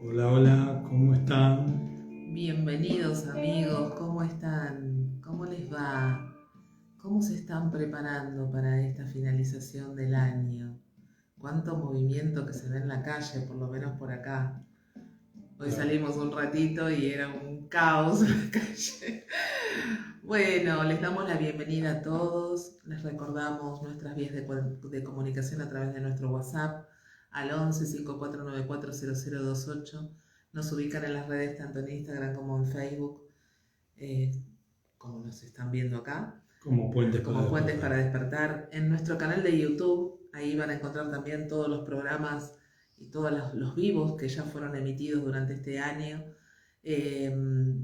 Hola, hola, ¿cómo están? Bienvenidos amigos, ¿cómo están? ¿Cómo les va? ¿Cómo se están preparando para esta finalización del año? ¿Cuánto movimiento que se ve en la calle, por lo menos por acá? Hoy La- salimos un ratito y era un caos en la calle. Bueno, les damos la bienvenida a todos, les recordamos nuestras vías de comunicación a través de nuestro WhatsApp al 11 5494 0028. Nos ubican en las redes tanto en Instagram como en Facebook, eh, como nos están viendo acá, Como puentes para como Puentes para despertar. Despertar. En nuestro canal de YouTube, ahí van a encontrar también todos los programas y todos los vivos que ya fueron emitidos durante este año. Eh,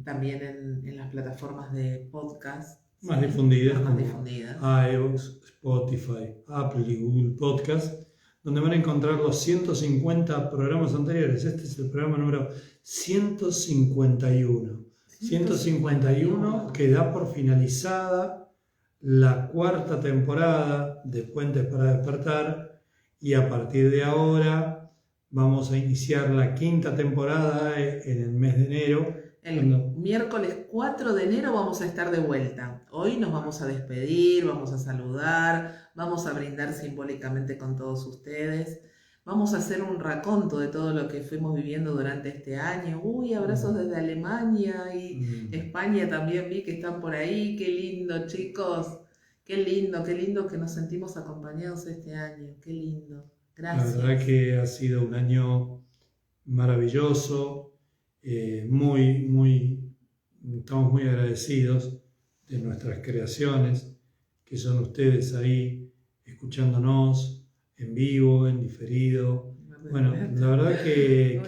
También en las plataformas de podcast, Más ¿sí? difundidas Las más como difundidas. iVoox, Spotify, Apple y Google Podcast, donde van a encontrar los 150 programas anteriores. Este es el programa número 151. 151 que da por finalizada la cuarta temporada de Puentes para Despertar, y a partir de ahora vamos a iniciar la quinta temporada en el mes de enero. El miércoles 4 de enero vamos a estar de vuelta. Hoy nos vamos a despedir, vamos a saludar, vamos a brindar simbólicamente con todos ustedes. Vamos a hacer un raconto de todo lo que fuimos viviendo durante este año. Uy, abrazos desde Alemania y España también vi que están por ahí. Qué lindo, chicos. Qué lindo que nos sentimos acompañados este año. Qué lindo. La verdad Gracias. que ha sido un año maravilloso, estamos muy agradecidos de nuestras creaciones, que son ustedes ahí escuchándonos en vivo, en diferido. Bueno, la verdad que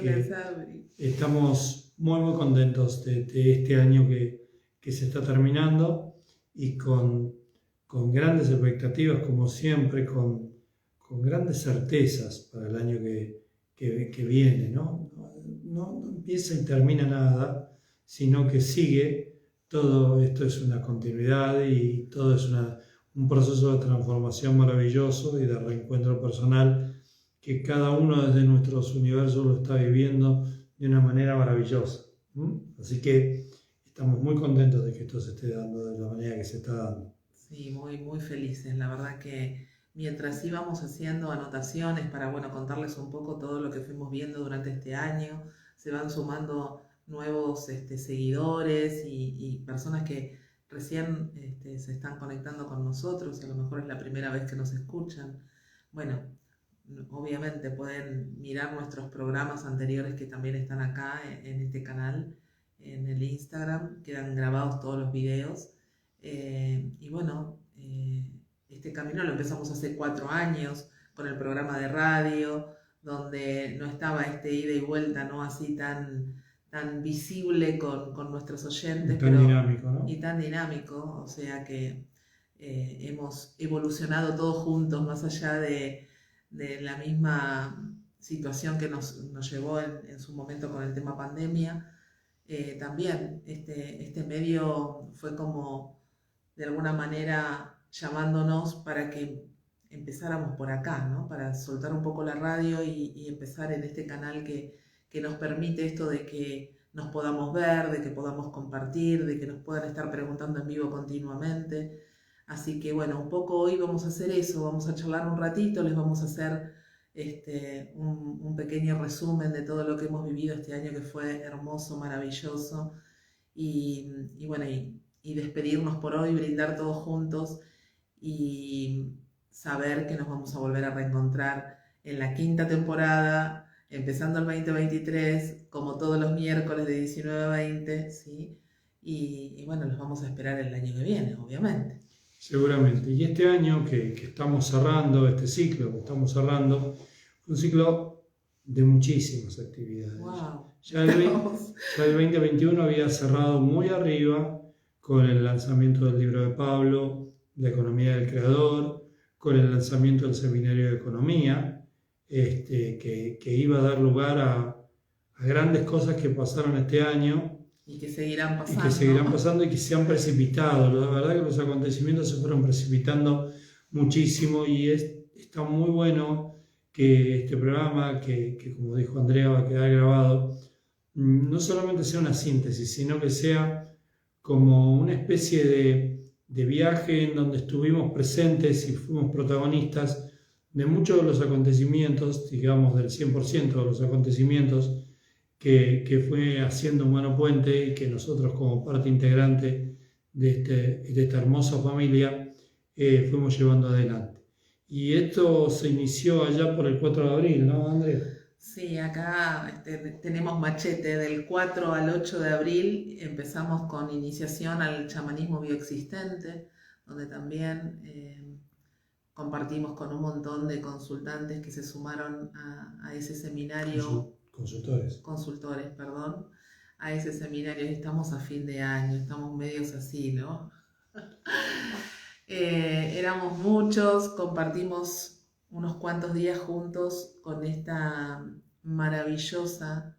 estamos muy contentos de este año que se está terminando, y con grandes expectativas, como siempre, con grandes certezas para el año que viene, ¿no? No empieza y termina nada, sino que sigue. Todo esto es una continuidad y todo es un proceso de transformación maravilloso y de reencuentro personal, que cada uno desde nuestros universos lo está viviendo de una manera maravillosa. Así que estamos muy contentos de que esto se esté dando de la manera que se está dando. Sí, muy felices. La verdad que mientras íbamos haciendo anotaciones para, bueno, contarles un poco todo lo que fuimos viendo durante este año, se van sumando nuevos seguidores y personas que recién se están conectando con nosotros, a lo mejor es la primera vez que nos escuchan. Bueno, obviamente pueden mirar nuestros programas anteriores que también están acá en este canal, en el Instagram, quedan grabados todos los videos. Y bueno, este camino lo empezamos hace 4 años con el programa de radio, donde no estaba este ida y vuelta, ¿no? Así tan visible con nuestros oyentes, Y tan dinámico, ¿no? y tan dinámico, o sea que hemos evolucionado todos juntos, más allá de la misma situación que nos llevó en su momento con el tema pandemia. También este medio fue como de alguna manera llamándonos para que empezáramos por acá, ¿no? Para soltar un poco la radio y empezar en este canal que nos permite esto de que nos podamos ver, de que podamos compartir, de que nos puedan estar preguntando en vivo continuamente. Así que bueno, un poco hoy vamos a hacer eso, vamos a charlar un ratito, les vamos a hacer un pequeño resumen de todo lo que hemos vivido este año, que fue hermoso, maravilloso, y bueno, y despedirnos por hoy, brindar todos juntos y saber que nos vamos a volver a reencontrar en la quinta temporada, empezando el 2023, como todos los miércoles de 19 a 20, ¿sí? Y bueno, los vamos a esperar el año que viene, obviamente. Seguramente. Y este año que estamos cerrando, este ciclo que estamos cerrando, un ciclo de muchísimas actividades. Wow. Ya el 2021 había cerrado muy arriba con el lanzamiento del libro de Pablo, La economía del creador, con el lanzamiento del seminario de economía, que iba a dar lugar a grandes cosas que pasaron este año. Y que seguirán Y pasando. que seguirán pasando y que se han precipitado. La verdad que los acontecimientos se fueron precipitando muchísimo, y está muy bueno que este programa, que como dijo Andrea va a quedar grabado, no solamente sea una síntesis, sino que sea como una especie de viaje en donde estuvimos presentes y fuimos protagonistas de muchos de los acontecimientos, digamos del 100% de los acontecimientos que fue haciendo Humano Puente y que nosotros como parte integrante de esta hermosa familia fuimos llevando adelante. Y esto se inició allá por el 4 de abril, ¿no, Andrea? Sí, acá tenemos machete del 4 al 8 de abril. Empezamos con iniciación al chamanismo bioexistente, donde también compartimos con un montón de consultantes que se sumaron a ese seminario. Consultores, perdón. A ese seminario. Estamos a fin de año, estamos medios así, ¿no? Éramos muchos, compartimos unos cuantos días juntos con esta maravillosa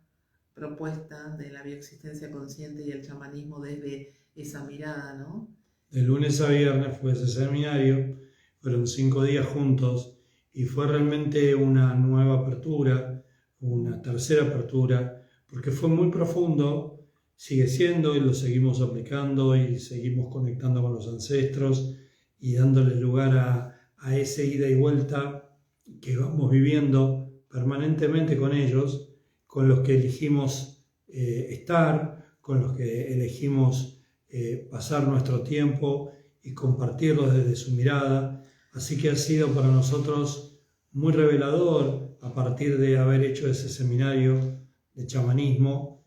propuesta de la bioexistencia consciente y el chamanismo desde esa mirada, ¿no? De lunes a viernes fue ese seminario, fueron 5 días juntos y fue realmente una nueva apertura, una tercera apertura, porque fue muy profundo, sigue siendo y lo seguimos aplicando y seguimos conectando con los ancestros y dándole lugar a ese ida y vuelta que vamos viviendo permanentemente con ellos, con los que elegimos estar, con los que elegimos pasar nuestro tiempo y compartirlo desde su mirada. Así que ha sido para nosotros muy revelador a partir de haber hecho ese seminario de chamanismo,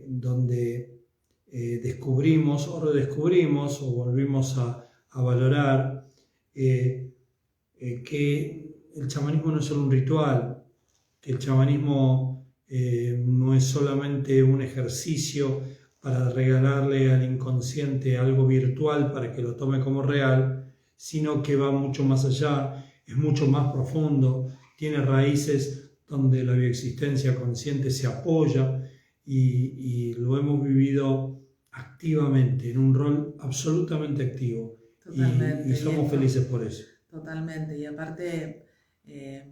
donde descubrimos o redescubrimos o volvimos a valorar que el chamanismo no es solo un ritual, que el chamanismo no es solamente un ejercicio para regalarle al inconsciente algo virtual para que lo tome como real, sino que va mucho más allá, es mucho más profundo, tiene raíces donde la bioexistencia consciente se apoya y lo hemos vivido activamente, en un rol absolutamente activo. Y somos felices por eso. Totalmente, y aparte,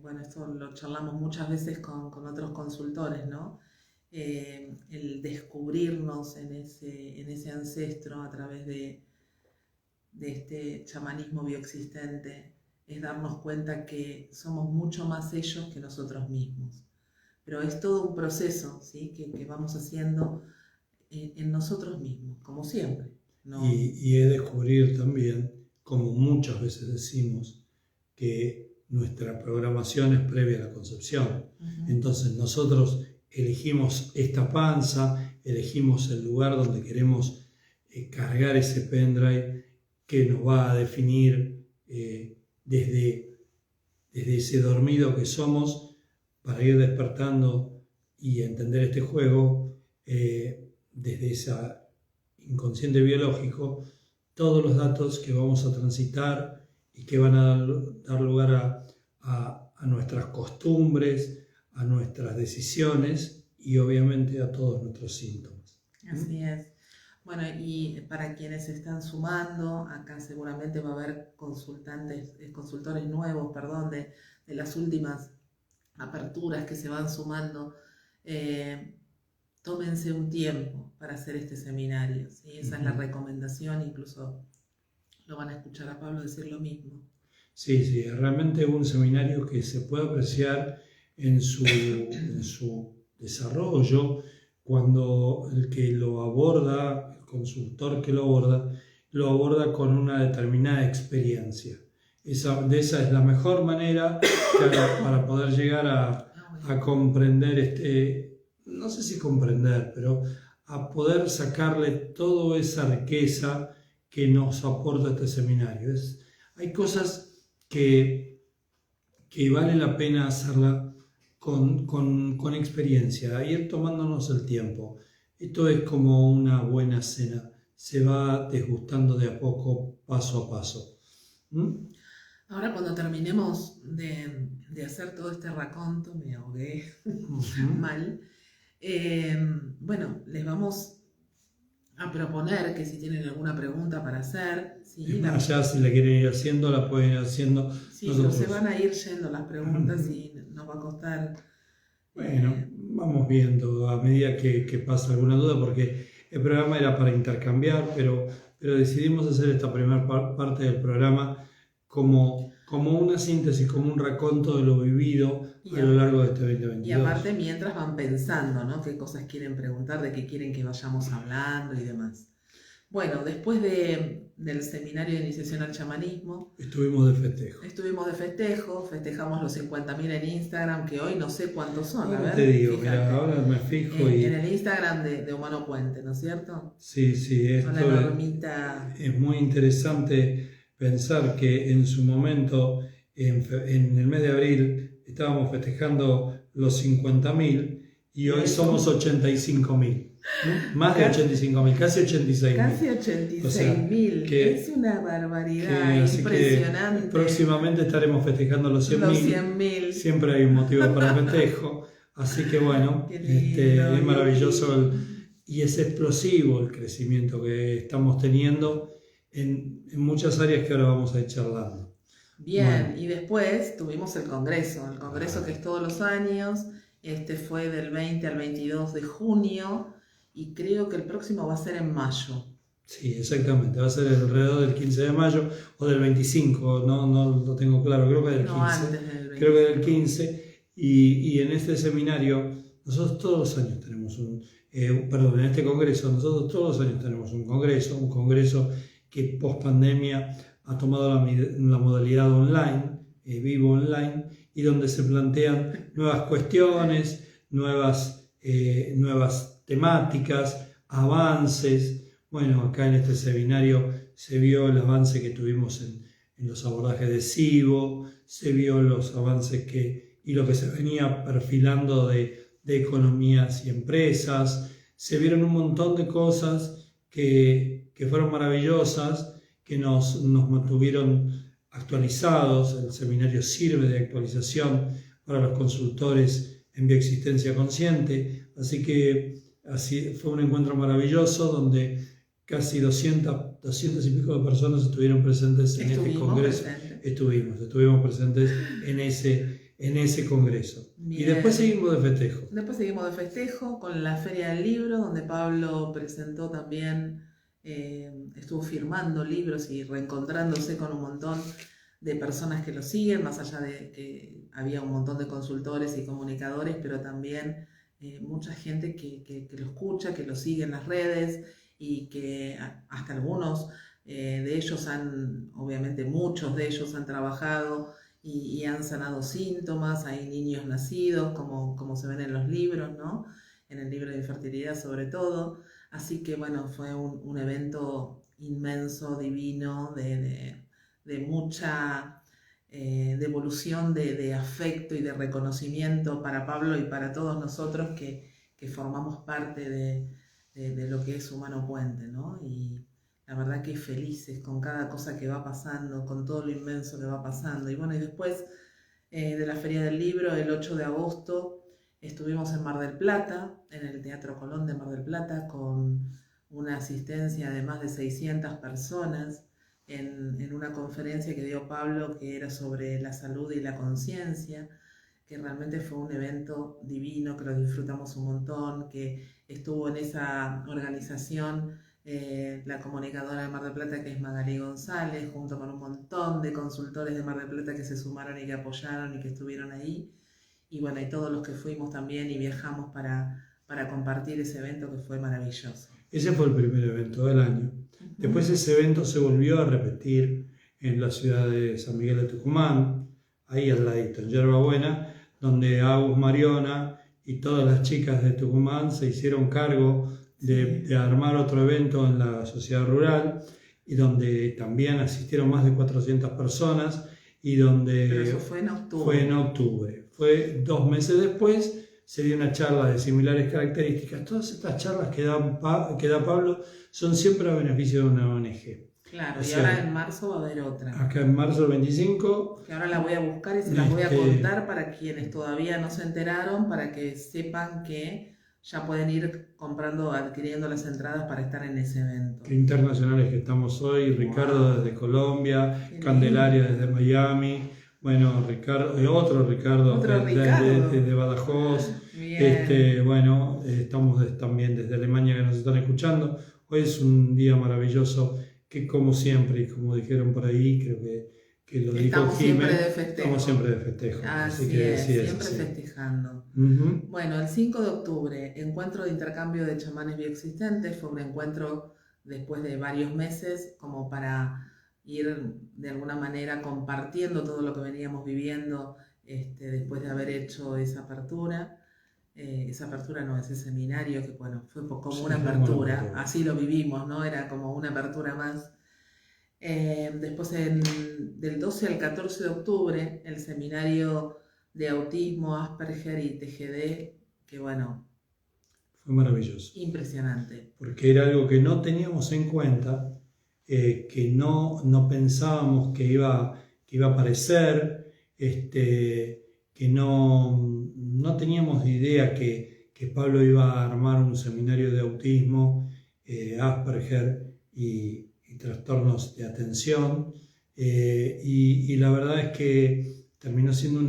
bueno, esto lo charlamos muchas veces con otros consultores, ¿no? El descubrirnos en ese ancestro a través de este chamanismo bioexistente es darnos cuenta que somos mucho más ellos que nosotros mismos. Pero es todo un proceso, ¿sí? que vamos haciendo en nosotros mismos, como siempre, ¿no? Y es descubrir también, como muchas veces decimos, que nuestra programación es previa a la concepción. Entonces nosotros elegimos esta panza, elegimos el lugar donde queremos cargar ese pendrive que nos va a definir desde ese dormido que somos para ir despertando y entender este juego desde ese inconsciente biológico, todos los datos que vamos a transitar y que van a dar lugar a nuestras costumbres, a nuestras decisiones y obviamente a todos nuestros síntomas. Así es. Bueno, y para quienes se están sumando, acá seguramente va a haber consultores nuevos, de las últimas aperturas que se van sumando. Tómense un tiempo para hacer este seminario, ¿sí? Esa es la recomendación, incluso lo van a escuchar a Pablo decir lo mismo. Sí, realmente es un seminario que se puede apreciar en su desarrollo cuando el que lo aborda, el consultor que lo aborda con una determinada experiencia. Esa es la mejor manera para poder llegar a comprender no sé si comprender, pero a poder sacarle toda esa riqueza que nos aporta este seminario. Hay cosas que vale la pena hacerla con experiencia, ir tomándonos el tiempo. Esto es como una buena cena, se va desgustando de a poco, paso a paso. Ahora cuando terminemos de hacer todo este raconto, me ahogué mal, bueno, les vamos a proponer que si tienen alguna pregunta para hacer. Sí, allá si la quieren ir haciendo, la pueden ir haciendo. Sí, pero se van a ir yendo las preguntas y nos va a costar. Bueno, vamos viendo a medida que pasa alguna duda, porque el programa era para intercambiar, pero decidimos hacer esta primera parte del programa como una síntesis, como un raconto de lo vivido a lo largo de este 2022. Y aparte, mientras van pensando, ¿no? Qué cosas quieren preguntar, de qué quieren que vayamos hablando y demás. Bueno, después del seminario de iniciación al chamanismo, estuvimos de festejo, festejamos los 50.000 en Instagram, que hoy no sé cuántos son. Ahora te digo, mira, ahora me fijo en el Instagram de Humano Puente, ¿no es cierto? Sí, esto es muy interesante pensar que en su momento, en el mes de abril, estábamos festejando los 50.000 y hoy somos 85.000. Más de 85.000, casi 86.000. Casi 86.000, o sea, es una barbaridad impresionante. Próximamente estaremos festejando los 100.000. Siempre hay un motivo para festejo. Así que bueno, es maravilloso y es explosivo el crecimiento que estamos teniendo en muchas áreas que ahora vamos a ir charlando. Bien, y después tuvimos el congreso que es todos los años. Fue del 20 al 22 de junio. Y creo que el próximo va a ser en mayo. Sí, exactamente. Va a ser alrededor del 15 de mayo o del 25. No lo tengo claro. Creo que del 15. Antes del 25. Creo que del 15. Y en este seminario, nosotros todos los años tenemos en este congreso, nosotros todos los años tenemos un congreso que post pandemia ha tomado la modalidad online, vivo online, y donde se plantean nuevas cuestiones, nuevas temáticas, avances. Bueno, acá en este seminario se vio el avance que tuvimos en los abordajes de SIBO, se vio los avances y lo que se venía perfilando de economías y empresas, se vieron un montón de cosas que fueron maravillosas, que nos mantuvieron actualizados. El seminario sirve de actualización para los consultores en bioexistencia consciente, así que fue un encuentro maravilloso donde casi 200 y pico de personas estuvieron presentes en este congreso. Estuvimos presentes en ese congreso. Bien. Y después seguimos de festejo. Con la Feria del Libro, donde Pablo presentó también, estuvo firmando libros y reencontrándose con un montón de personas que lo siguen, más allá de que había un montón de consultores y comunicadores, pero también mucha gente que lo escucha, que lo sigue en las redes y que hasta algunos de ellos obviamente muchos de ellos han trabajado y han sanado síntomas. Hay niños nacidos, como se ven en los libros, ¿no? En el libro de infertilidad sobre todo. Así que bueno, fue un evento inmenso, divino, de mucha devolución de afecto y de reconocimiento para Pablo y para todos nosotros que formamos parte de lo que es Humano Puente, ¿no? Y la verdad que felices con cada cosa que va pasando, con todo lo inmenso que va pasando. Y bueno, y después de la Feria del Libro, el 8 de agosto, estuvimos en Mar del Plata, en el Teatro Colón de Mar del Plata, con una asistencia de más de 600 personas, en una conferencia que dio Pablo, que era sobre la salud y la conciencia, que realmente fue un evento divino, que lo disfrutamos un montón, que estuvo en esa organización la comunicadora de Mar del Plata, que es Magali González, junto con un montón de consultores de Mar del Plata que se sumaron y que apoyaron y que estuvieron ahí. Y bueno, y todos los que fuimos también y viajamos para compartir ese evento, que fue maravilloso. Ese fue el primer evento del año. Después ese evento se volvió a repetir en la ciudad de San Miguel de Tucumán, ahí al ladito, en Yerba Buena, donde Agus Mariona y todas las chicas de Tucumán se hicieron cargo de armar otro evento en la sociedad rural, y donde también asistieron más de 400 personas, y donde... Pero eso fue en octubre. Fue en octubre. Fue 2 meses después, se dio una charla de similares características. Todas estas charlas que da Pablo son siempre a beneficio de una ONG. Claro, y ahora en marzo va a haber otra. Acá en marzo del 25. Que ahora la voy a buscar y se las voy a contar para quienes todavía no se enteraron, para que sepan que ya pueden ir comprando, adquiriendo las entradas para estar en ese evento. Qué internacionales que estamos hoy, Ricardo desde Colombia, Candelaria desde Miami, bueno, otro Ricardo desde Badajoz, bueno, estamos también desde Alemania que nos están escuchando. Hoy es un día maravilloso que como siempre, y como dijeron por ahí, creo que lo dijo Jiménez, estamos siempre de festejo. Así que siempre festejando. Bueno, el 5 de octubre, encuentro de intercambio de chamanes bioexistentes, fue un encuentro después de varios meses como para ir de alguna manera compartiendo todo lo que veníamos viviendo después de haber hecho esa apertura. Esa apertura no, ese seminario que bueno, fue como una apertura, así lo vivimos, ¿no? Era como una apertura más. Después del 12 al 14 de octubre, el seminario de autismo, Asperger y TGD, que bueno... Fue maravilloso. Impresionante. Porque era algo que no teníamos en cuenta, que no pensábamos que iba a aparecer, que no teníamos idea que Pablo iba a armar un seminario de autismo, Asperger y trastornos de atención, y la verdad es que terminó siendo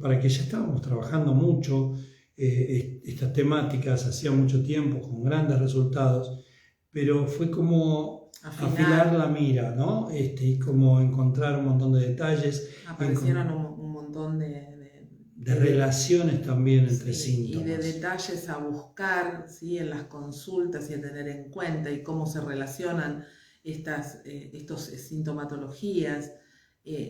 para que ya estábamos trabajando mucho estas temáticas hacía mucho tiempo con grandes resultados, pero fue como afilar la mira, ¿no? Y como encontrar un montón de detalles. Aparecieron un montón de relaciones también entre síntomas. Y de detalles a buscar, ¿sí? En las consultas y a tener en cuenta y cómo se relacionan estas sintomatologías,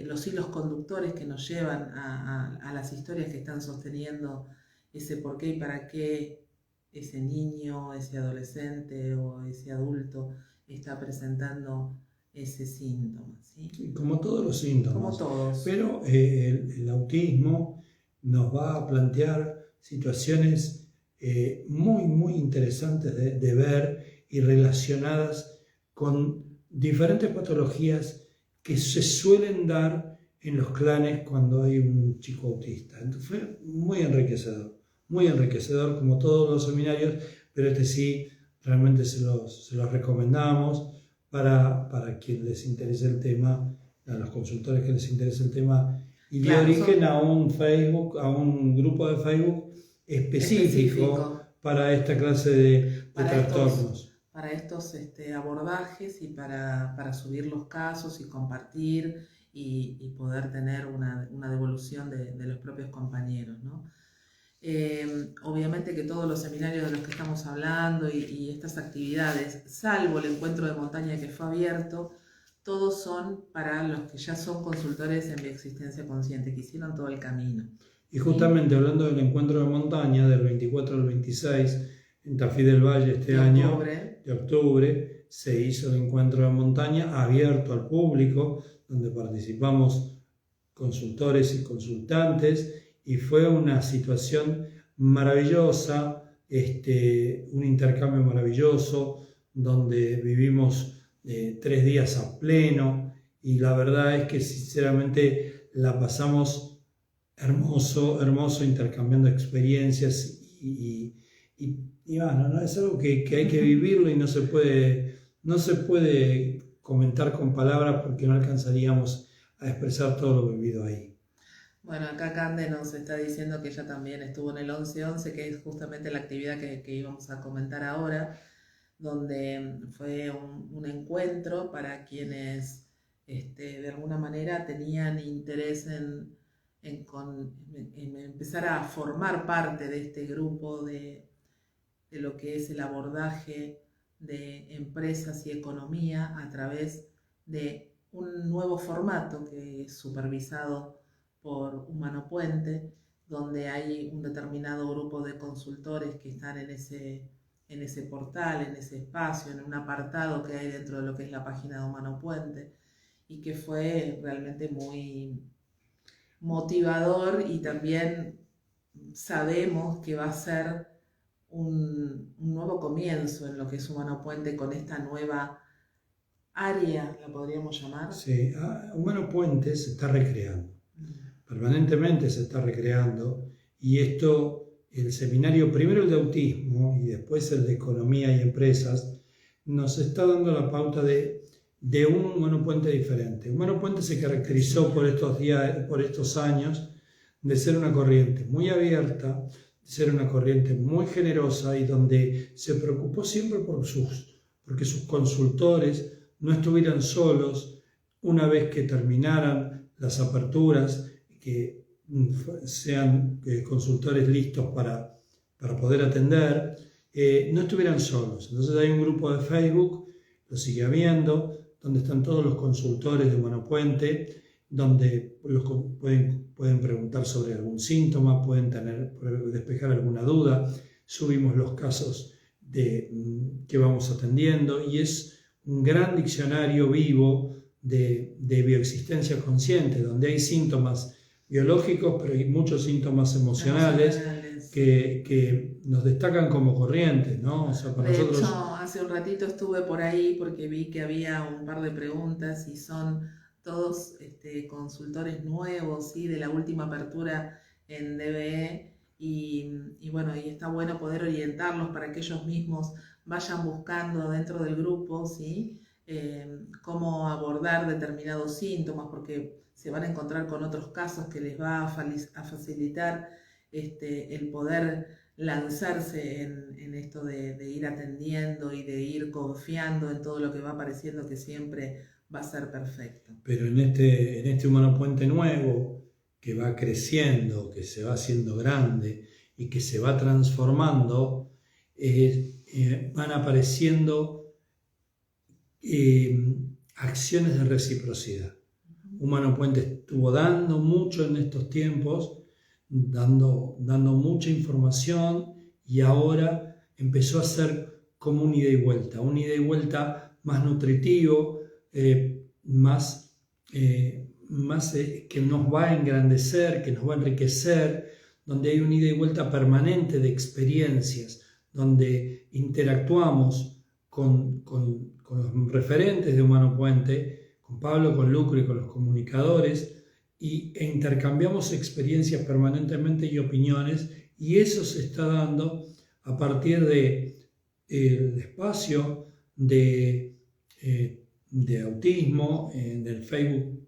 los hilos conductores que nos llevan a las historias que están sosteniendo ese por qué y para qué ese niño, ese adolescente o ese adulto está presentando ese síntoma, ¿sí? Como todos los síntomas. Como todos. Pero el autismo nos va a plantear situaciones muy, muy interesantes de ver y relacionadas con diferentes patologías que se suelen dar en los clanes cuando hay un chico autista. Entonces fue muy enriquecedor como todos los seminarios, pero sí realmente se los recomendamos para quien les interese el tema, a los consultores que les interese el tema, y dio origen a un Facebook, a un grupo de Facebook específico para esta clase de trastornos. Para estos abordajes y para subir los casos y compartir y poder tener una devolución de los propios compañeros, ¿no? Obviamente que todos los seminarios de los que estamos hablando y estas actividades, salvo el encuentro de montaña que fue abierto, todos son para los que ya son consultores en bioexistencia consciente, que hicieron todo el camino. Y justamente hablando del encuentro de montaña, del 24 al 26, en Tafí del Valle de octubre, se hizo el encuentro de montaña abierto al público, donde participamos consultores y consultantes, y fue una situación maravillosa, un intercambio maravilloso, donde vivimos 3 días a pleno, y la verdad es que sinceramente la pasamos hermoso intercambiando experiencias y bueno, ¿no? Es algo que hay que vivirlo y no se puede comentar con palabras porque no alcanzaríamos a expresar todo lo vivido ahí. Bueno, acá Cande nos está diciendo que ella también estuvo en el 11-11, que es justamente la actividad que íbamos a comentar ahora, donde fue un encuentro para quienes de alguna manera tenían interés en empezar a formar parte de este grupo de lo que es el abordaje de empresas y economía a través de un nuevo formato que es supervisado por Humano Puente, donde hay un determinado grupo de consultores que están en ese portal, en ese espacio, en un apartado que hay dentro de lo que es la página de Humano Puente, y que fue realmente muy motivador, y también sabemos que va a ser un nuevo comienzo en lo que es Humano Puente con esta nueva área, la podríamos llamar. Sí, Humano Puente se está recreando, permanentemente se está recreando, y esto el seminario, primero el de autismo y después el de economía y empresas, nos está dando la pauta de un Humano Puente diferente. Humano Puente se caracterizó por estos años de ser una corriente muy abierta, de ser una corriente muy generosa y donde se preocupó siempre porque sus consultores no estuvieran solos una vez que terminaran las aperturas, que sean consultores listos para poder atender, no estuvieran solos. Entonces hay un grupo de Facebook, lo sigue habiendo, donde están todos los consultores de Humano Puente, donde pueden preguntar sobre algún síntoma, pueden despejar alguna duda. Subimos los casos que vamos atendiendo y es un gran diccionario vivo de bioexistencia consciente, donde hay síntomas biológicos, pero hay muchos síntomas emocionales que nos destacan como corrientes, ¿no? O sea, para de nosotros... hecho, hace un ratito estuve por ahí porque vi que había un par de preguntas y son todos consultores nuevos, ¿sí? De la última apertura en DBE y bueno, y está bueno poder orientarlos para que ellos mismos vayan buscando dentro del grupo, ¿sí? Cómo abordar determinados síntomas, porque se van a encontrar con otros casos que les va a facilitar el poder lanzarse en esto de ir atendiendo y de ir confiando en todo lo que va pareciendo que siempre va a ser perfecto. Pero en este Humano Puente nuevo, que va creciendo, que se va haciendo grande y que se va transformando, van apareciendo acciones de reciprocidad. Humano Puente estuvo dando mucho en estos tiempos, dando mucha información y ahora empezó a ser como un ida y vuelta más nutritivo, más que nos va a engrandecer, que nos va a enriquecer, donde hay un ida y vuelta permanente de experiencias, donde interactuamos con los referentes de Humano Puente, con Pablo, con Lucro y con los comunicadores, e intercambiamos experiencias permanentemente y opiniones, y eso se está dando a partir del espacio de autismo, del Facebook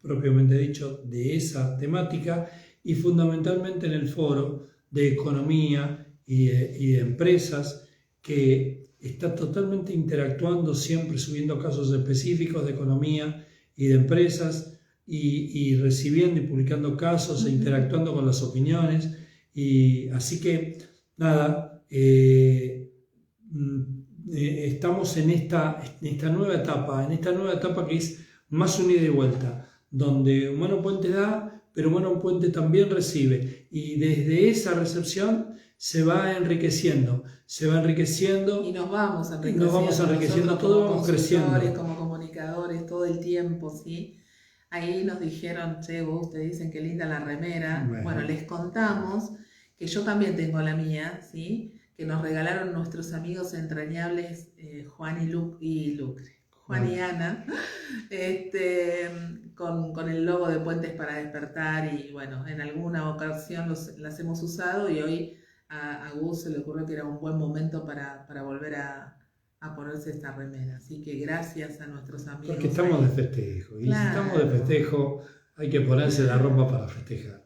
propiamente dicho, de esa temática, y fundamentalmente en el foro de economía y de empresas, que está totalmente interactuando, siempre subiendo casos específicos de economía y de empresas, y recibiendo y publicando casos e interactuando con las opiniones. Y así que nada, estamos en esta nueva etapa que es más un ida y vuelta, donde Humano Puente da, pero Humano Puente también recibe, y desde esa recepción se va enriqueciendo y nos vamos enriqueciendo, todos vamos creciendo como comunicadores todo el tiempo, ¿sí? Ahí nos dijeron, che, ustedes dicen que linda la remera. Bueno, les contamos que yo también tengo la mía, ¿sí? Que nos regalaron nuestros amigos entrañables Juan y Lucre. Juan y Ana, con el logo de Puentes para Despertar, y bueno, en alguna ocasión las hemos usado, y hoy a Gus se le ocurrió que era un buen momento para volver a ponerse esta remera. Así que gracias a nuestros amigos. Porque estamos de festejo, y claro, si estamos de festejo hay que ponerse la ropa para festejar.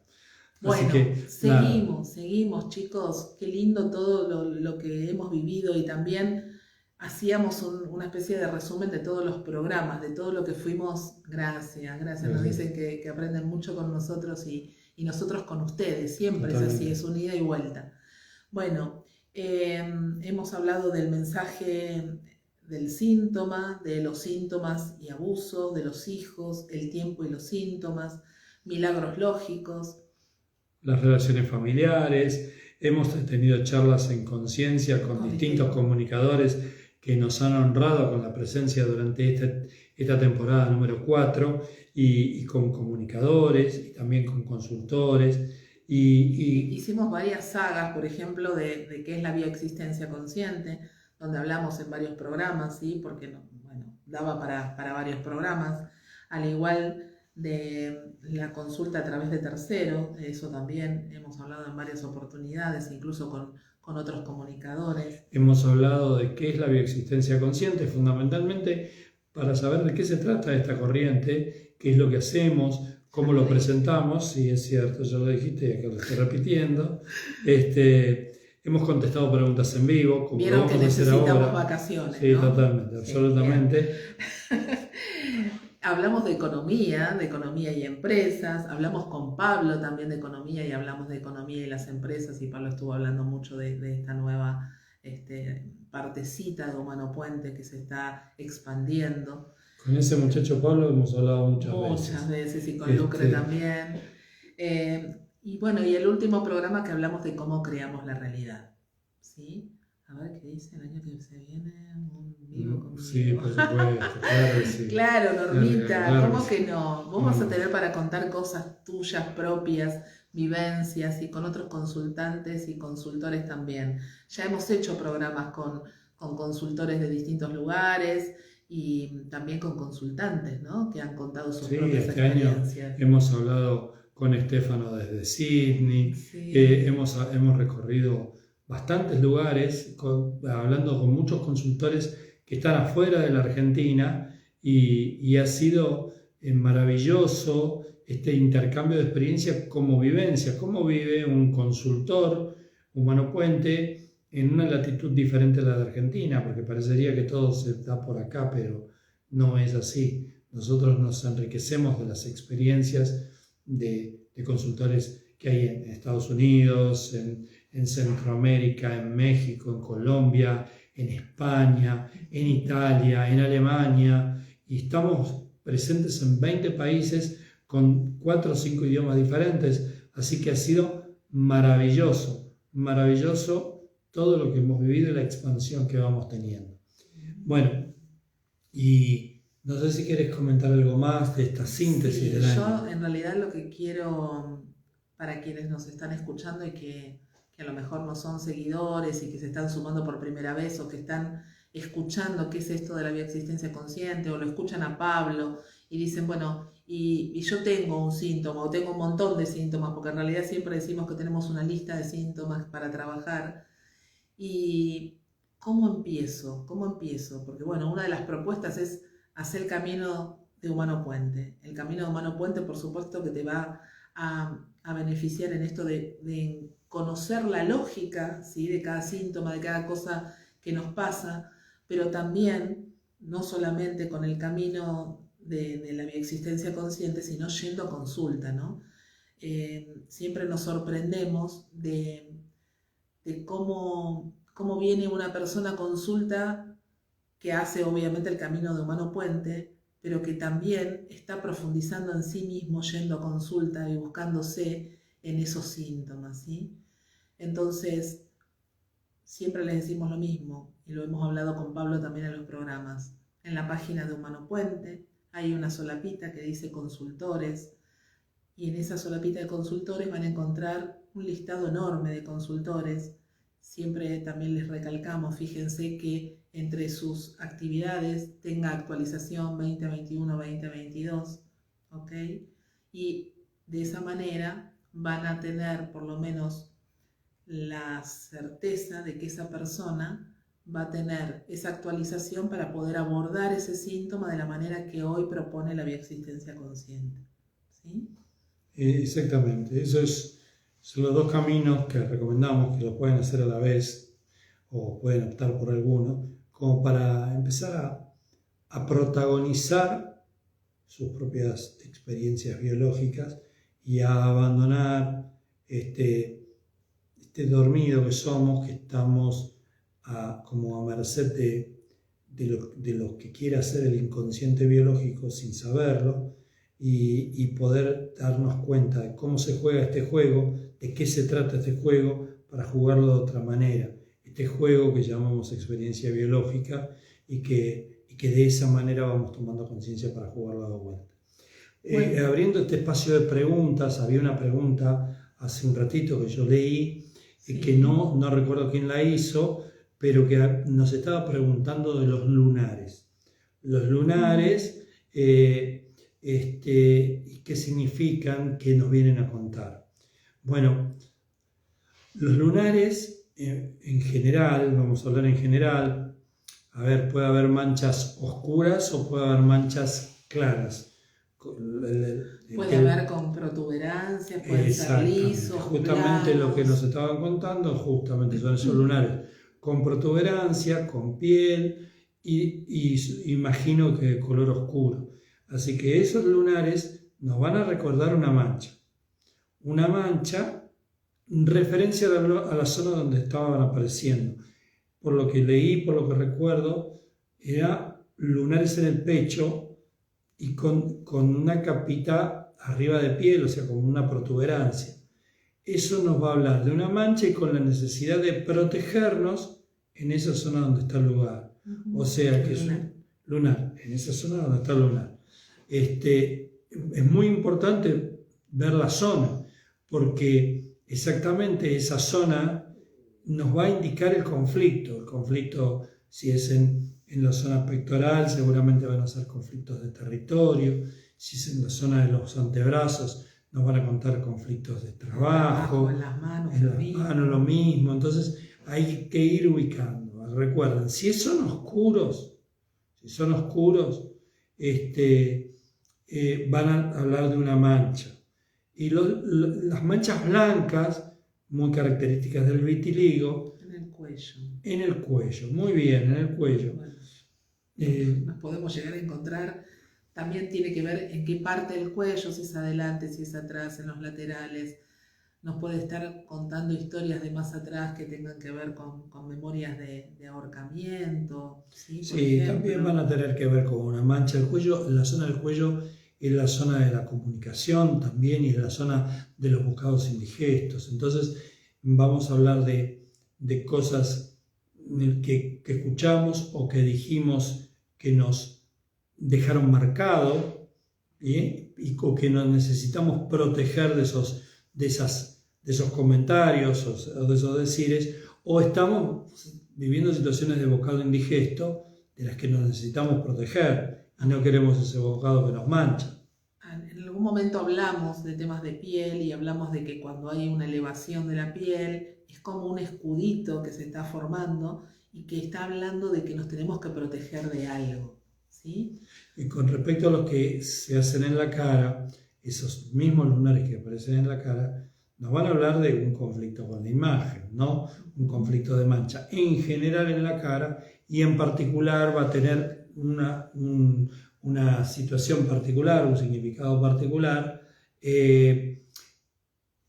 Bueno, así que, seguimos chicos, qué lindo todo lo que hemos vivido, y también hacíamos una especie de resumen de todos los programas, de todo lo que fuimos. Gracias. Nos dicen que aprenden mucho con nosotros y nosotros con ustedes, siempre totalmente. Es así, es un ida y vuelta. Bueno, hemos hablado del mensaje del síntoma, de los síntomas y abusos, de los hijos, el tiempo y los síntomas, milagros lógicos. Las relaciones familiares, hemos tenido charlas en conciencia con distintos comunicadores que nos han honrado con la presencia durante esta temporada número 4, y con comunicadores y también con consultores. Hicimos varias sagas, por ejemplo, de qué es la bioexistencia consciente, donde hablamos en varios programas, ¿sí? Porque daba para varios programas. Al igual de la consulta a través de terceros, eso también hemos hablado en varias oportunidades, incluso con otros comunicadores. Hemos hablado de qué es la bioexistencia consciente, fundamentalmente para saber de qué se trata esta corriente, qué es lo que hacemos, cómo lo presentamos. Sí, es cierto, ya lo dijiste y acá lo estoy repitiendo. Hemos contestado preguntas en vivo, como vieron vamos que a hacer ahora. Necesitamos vacaciones, Sí, ¿no? totalmente, absolutamente. Hablamos de economía y empresas, hablamos con Pablo también de economía y hablamos de economía y las empresas, y Pablo estuvo hablando mucho de esta nueva partecita de Humano Puente que se está expandiendo. Con ese muchacho Pablo hemos hablado muchas veces y con Lucre también. Y bueno, y el último programa que hablamos de cómo creamos la realidad, ¿sí? A ver qué dice el año que se viene, un vivo conmigo. Sí, por supuesto, claro que sí. Claro, Normita, claro ¿cómo que que no? Vos vas a tener para contar cosas tuyas propias, vivencias, y con otros consultantes y consultores también. Ya hemos hecho programas con consultores de distintos lugares y también con consultantes, ¿no? Que han contado sus propias experiencias. Año hemos hablado con Estefano desde Sydney, hemos recorrido bastantes lugares, hablando con muchos consultores que están afuera de la Argentina, y ha sido maravilloso este intercambio de experiencia como vivencia, cómo vive un consultor Humano Puente en una latitud diferente a la de Argentina, porque parecería que todo se da por acá, pero no es así. Nosotros nos enriquecemos de las experiencias de consultores que hay en Estados Unidos, en Centroamérica, en México, en Colombia, en España, en Italia, en Alemania, y estamos presentes en 20 países con 4 o 5 idiomas diferentes, así que ha sido maravilloso, maravilloso todo lo que hemos vivido y la expansión que vamos teniendo. Bueno, y no sé si quieres comentar algo más de esta síntesis del año. Yo en realidad lo que quiero, para quienes nos están escuchando y que a lo mejor no son seguidores y que se están sumando por primera vez o que están escuchando qué es esto de la bioexistencia consciente, o lo escuchan a Pablo y dicen, bueno, y yo tengo un síntoma o tengo un montón de síntomas, porque en realidad siempre decimos que tenemos una lista de síntomas para trabajar. ¿Y cómo empiezo? Porque bueno, una de las propuestas es hacer el camino de Humano Puente. El camino de Humano Puente, por supuesto, que te va a beneficiar en esto de conocer la lógica, ¿sí?, de cada síntoma, de cada cosa que nos pasa, pero también, no solamente con el camino de la bioexistencia consciente, sino yendo a consulta, ¿no? Siempre nos sorprendemos de cómo viene una persona a consulta que hace obviamente el camino de Humano Puente, pero que también está profundizando en sí mismo, yendo a consulta y buscándose en esos síntomas, ¿sí? Entonces, siempre les decimos lo mismo, y lo hemos hablado con Pablo también en los programas. En la página de Humano Puente hay una solapita que dice consultores, y en esa solapita de consultores van a encontrar un listado enorme de consultores. Siempre también les recalcamos, fíjense que entre sus actividades tenga actualización 2021-2022, ¿ok? Y de esa manera van a tener por lo menos la certeza de que esa persona va a tener esa actualización para poder abordar ese síntoma de la manera que hoy propone la bioexistencia consciente, ¿sí? Exactamente, son los dos caminos que recomendamos, que lo pueden hacer a la vez o pueden optar por alguno, como para empezar a protagonizar sus propias experiencias biológicas y a abandonar este dormido que somos, que estamos como a merced de lo que quiere hacer el inconsciente biológico sin saberlo, y poder darnos cuenta de cómo se juega este juego, de qué se trata este juego, para jugarlo de otra manera. Este juego que llamamos experiencia biológica, y que de esa manera vamos tomando conciencia para jugarlo de vuelta. Bueno. Abriendo este espacio de preguntas, había una pregunta hace un ratito que yo leí, sí, que no recuerdo quién la hizo, pero que nos estaba preguntando de los lunares. Los lunares, y qué significan, qué nos vienen a contar. Bueno, los lunares en general, vamos a hablar en general, a ver, puede haber manchas oscuras o puede haber manchas claras. Puede haber con protuberancias, pueden ser lisos, justamente blancos. lo que nos estaban contando, justamente son esos lunares con protuberancia, con piel y imagino que de color oscuro. Así que esos lunares nos van a recordar una mancha en referencia a la zona donde estaban apareciendo. Por lo que leí, por lo que recuerdo, era lunares en el pecho y con una capita arriba de piel, o sea, como una protuberancia. Eso nos va a hablar de una mancha y con la necesidad de protegernos en esa zona donde está el lugar. O sea, que es un lunar, en esa zona donde está el lunar. Es muy importante ver la zona, porque exactamente esa zona nos va a indicar el conflicto. El conflicto, si es en la zona pectoral, seguramente van a ser conflictos de territorio. Si es en la zona de los antebrazos, nos van a contar conflictos de trabajo. En las manos, lo mismo. Entonces hay que ir ubicando. Recuerden, si son oscuros, van a hablar de una mancha. Y las manchas blancas, muy características del vitiligo. En el cuello, muy bien, en el cuello. Bueno, nos podemos llegar a encontrar, también tiene que ver en qué parte del cuello, si es adelante, si es atrás, en los laterales. Nos puede estar contando historias de más atrás que tengan que ver con memorias de ahorcamiento. Sí, también van a tener que ver con una mancha del cuello. La zona del cuello es la zona de la comunicación también y es la zona de los bocados indigestos. Entonces vamos a hablar de cosas que escuchamos o que dijimos que nos dejaron marcado o que nos necesitamos proteger de esos comentarios o de esos decires, o estamos viviendo situaciones de bocado indigesto de las que nos necesitamos proteger y no queremos ese bocado que nos mancha. En algún momento hablamos de temas de piel y hablamos de que cuando hay una elevación de la piel es como un escudito que se está formando y que está hablando de que nos tenemos que proteger de algo, ¿sí? Y con respecto a los que se hacen en la cara, esos mismos lunares que aparecen en la cara, nos van a hablar de un conflicto con la imagen, ¿no? Un conflicto de mancha en general en la cara y en particular va a tener una situación particular, un significado particular en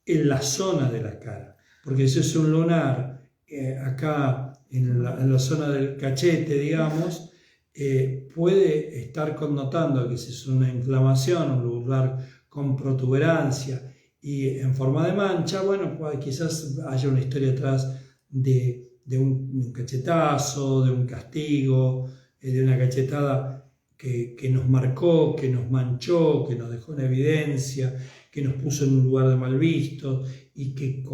la zona de la cara. Porque si es un lunar acá en la zona del cachete, digamos, puede estar connotando que si es una inflamación, un lugar con protuberancia y en forma de mancha, bueno, pues quizás haya una historia atrás de un cachetazo, de un castigo, de una cachetada que nos marcó, que nos manchó, que nos dejó en evidencia, que nos puso en un lugar de mal visto y que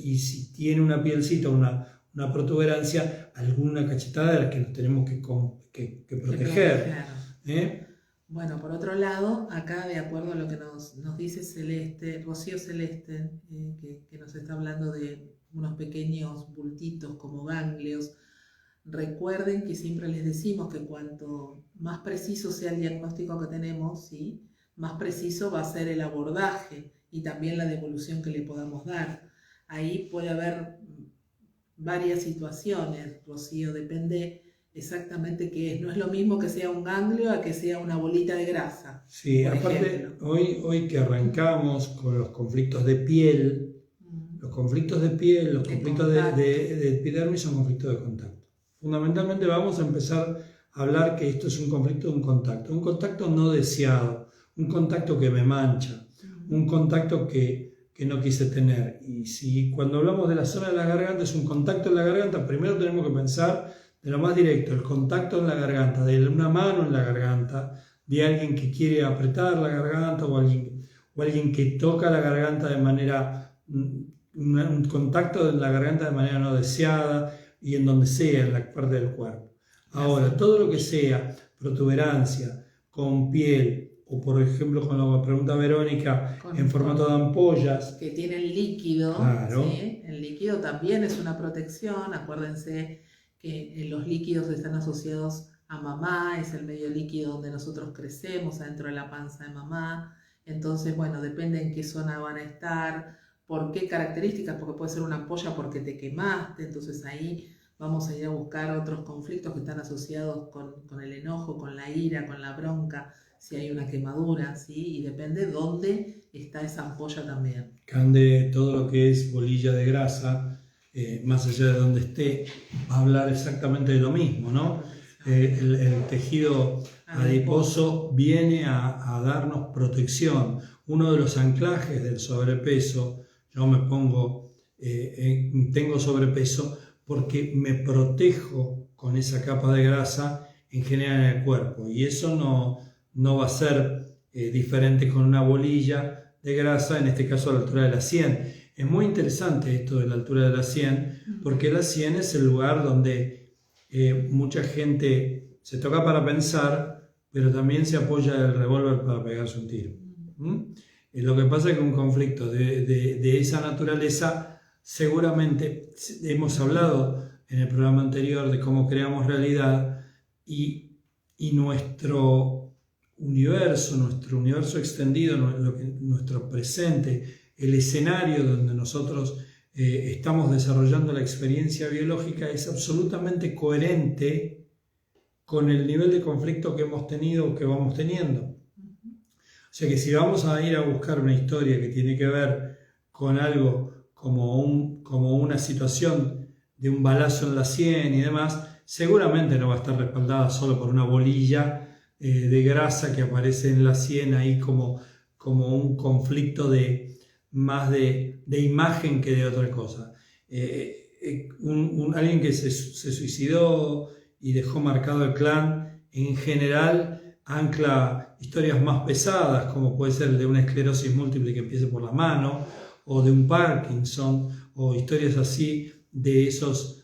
y si tiene una pielcita, una protuberancia, alguna cachetada de la que nos tenemos que proteger. Bueno, por otro lado, acá de acuerdo a lo que nos dice Rocío Celeste, que nos está hablando de unos pequeños bultitos como ganglios, recuerden que siempre les decimos que cuanto más preciso sea el diagnóstico que tenemos, ¿sí?, más preciso va a ser el abordaje y también la devolución que le podamos dar. Ahí puede haber varias situaciones, Rocío, depende exactamente qué es. No es lo mismo que sea un ganglio a que sea una bolita de grasa. Sí, aparte, hoy que arrancamos con los conflictos de piel, los conflictos de epidermis son conflictos de contacto. Fundamentalmente vamos a empezar a hablar que esto es un conflicto de un contacto no deseado, un contacto que me mancha, un contacto que no quise tener. Y si cuando hablamos de la zona de la garganta es un contacto en la garganta, primero tenemos que pensar de lo más directo, el contacto en la garganta, de una mano en la garganta, de alguien que quiere apretar la garganta o alguien que toca la garganta de manera, un contacto en la garganta de manera no deseada y en donde sea, en la parte del cuerpo. Ahora, todo lo que sea protuberancia con piel o por ejemplo con la pregunta Verónica, en formato de ampollas. Que tienen líquido, claro. ¿sí? El líquido también es una protección. Acuérdense que los líquidos están asociados a mamá, es el medio líquido donde nosotros crecemos, adentro de la panza de mamá. Entonces, bueno, depende en qué zona van a estar, por qué características, porque puede ser una ampolla porque te quemaste, entonces ahí vamos a ir a buscar otros conflictos que están asociados con el enojo, con la ira, con la bronca, si hay una quemadura, ¿sí? Y depende dónde está esa ampolla también. Cande, todo lo que es bolilla de grasa, más allá de donde esté, va a hablar exactamente de lo mismo, ¿no? El tejido adiposo viene a darnos protección. Uno de los anclajes del sobrepeso, yo me pongo, tengo sobrepeso porque me protejo con esa capa de grasa en general en el cuerpo, y eso no va a ser diferente con una bolilla de grasa, en este caso a la altura de la 100. Es muy interesante esto de la altura de la 100, porque la 100 es el lugar donde mucha gente se toca para pensar, pero también se apoya el revólver para pegarse un tiro. Lo que pasa es que un conflicto de esa naturaleza, seguramente hemos hablado en el programa anterior de cómo creamos realidad, y nuestro universo extendido, nuestro presente, el escenario donde nosotros estamos desarrollando la experiencia biológica, es absolutamente coherente con el nivel de conflicto que hemos tenido o que vamos teniendo. O sea que si vamos a ir a buscar una historia que tiene que ver con algo como una situación de un balazo en la 100 y demás, seguramente no va a estar respaldada solo por una bolilla de grasa que aparece en la 100 ahí como un conflicto más de imagen que de otra cosa. Alguien que se suicidó y dejó marcado el clan, en general ancla historias más pesadas, como puede ser el de una esclerosis múltiple que empiece por la mano, o de un Parkinson, o historias así de esos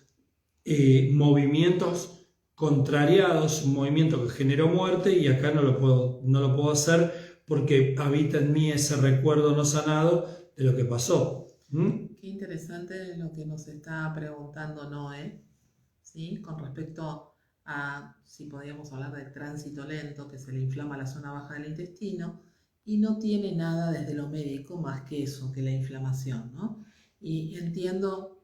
movimientos contrariados, un movimiento que generó muerte, y acá no lo puedo hacer porque habita en mí ese recuerdo no sanado de lo que pasó. Qué interesante lo que nos está preguntando Noé, ¿sí? Con respecto a si podíamos hablar del tránsito lento, que se le inflama la zona baja del intestino, y no tiene nada desde lo médico más que eso, que la inflamación, ¿no? Y entiendo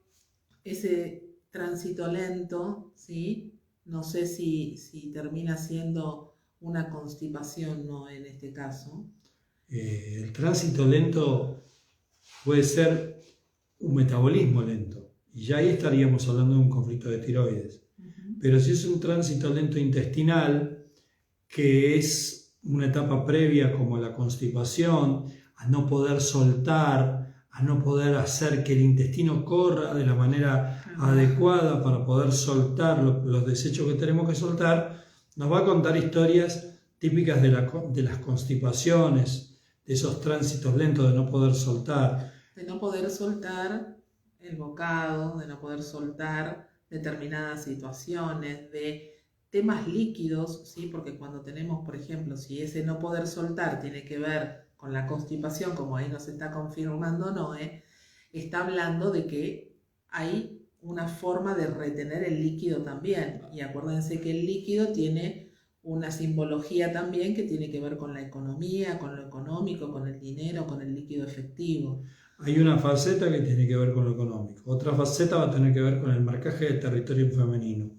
ese tránsito lento, ¿sí? No sé si termina siendo una constipación, ¿no? En este caso. El tránsito lento puede ser un metabolismo lento, y ya ahí estaríamos hablando de un conflicto de tiroides. Pero si es un tránsito lento intestinal, que es una etapa previa como la constipación, a no poder soltar, a no poder hacer que el intestino corra de la manera adecuada para poder soltar los desechos que tenemos que soltar, nos va a contar historias típicas de las constipaciones, de esos tránsitos lentos de no poder soltar. De no poder soltar el bocado, de no poder soltar determinadas situaciones, de temas líquidos, ¿sí? Porque cuando tenemos, por ejemplo, si ese no poder soltar tiene que ver con la constipación, como ahí nos está confirmando Noé, está hablando de que hay una forma de retener el líquido también. Y acuérdense que el líquido tiene una simbología también que tiene que ver con la economía, con lo económico, con el dinero, con el líquido efectivo. Hay una faceta que tiene que ver con lo económico. Otra faceta va a tener que ver con el marcaje del territorio femenino.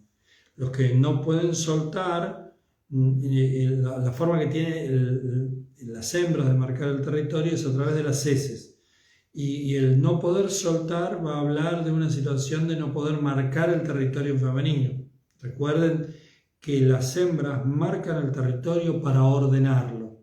Los que no pueden soltar, la forma que tiene las hembras de marcar el territorio es a través de las heces. Y el no poder soltar va a hablar de una situación de no poder marcar el territorio femenino. Recuerden que las hembras marcan el territorio para ordenarlo.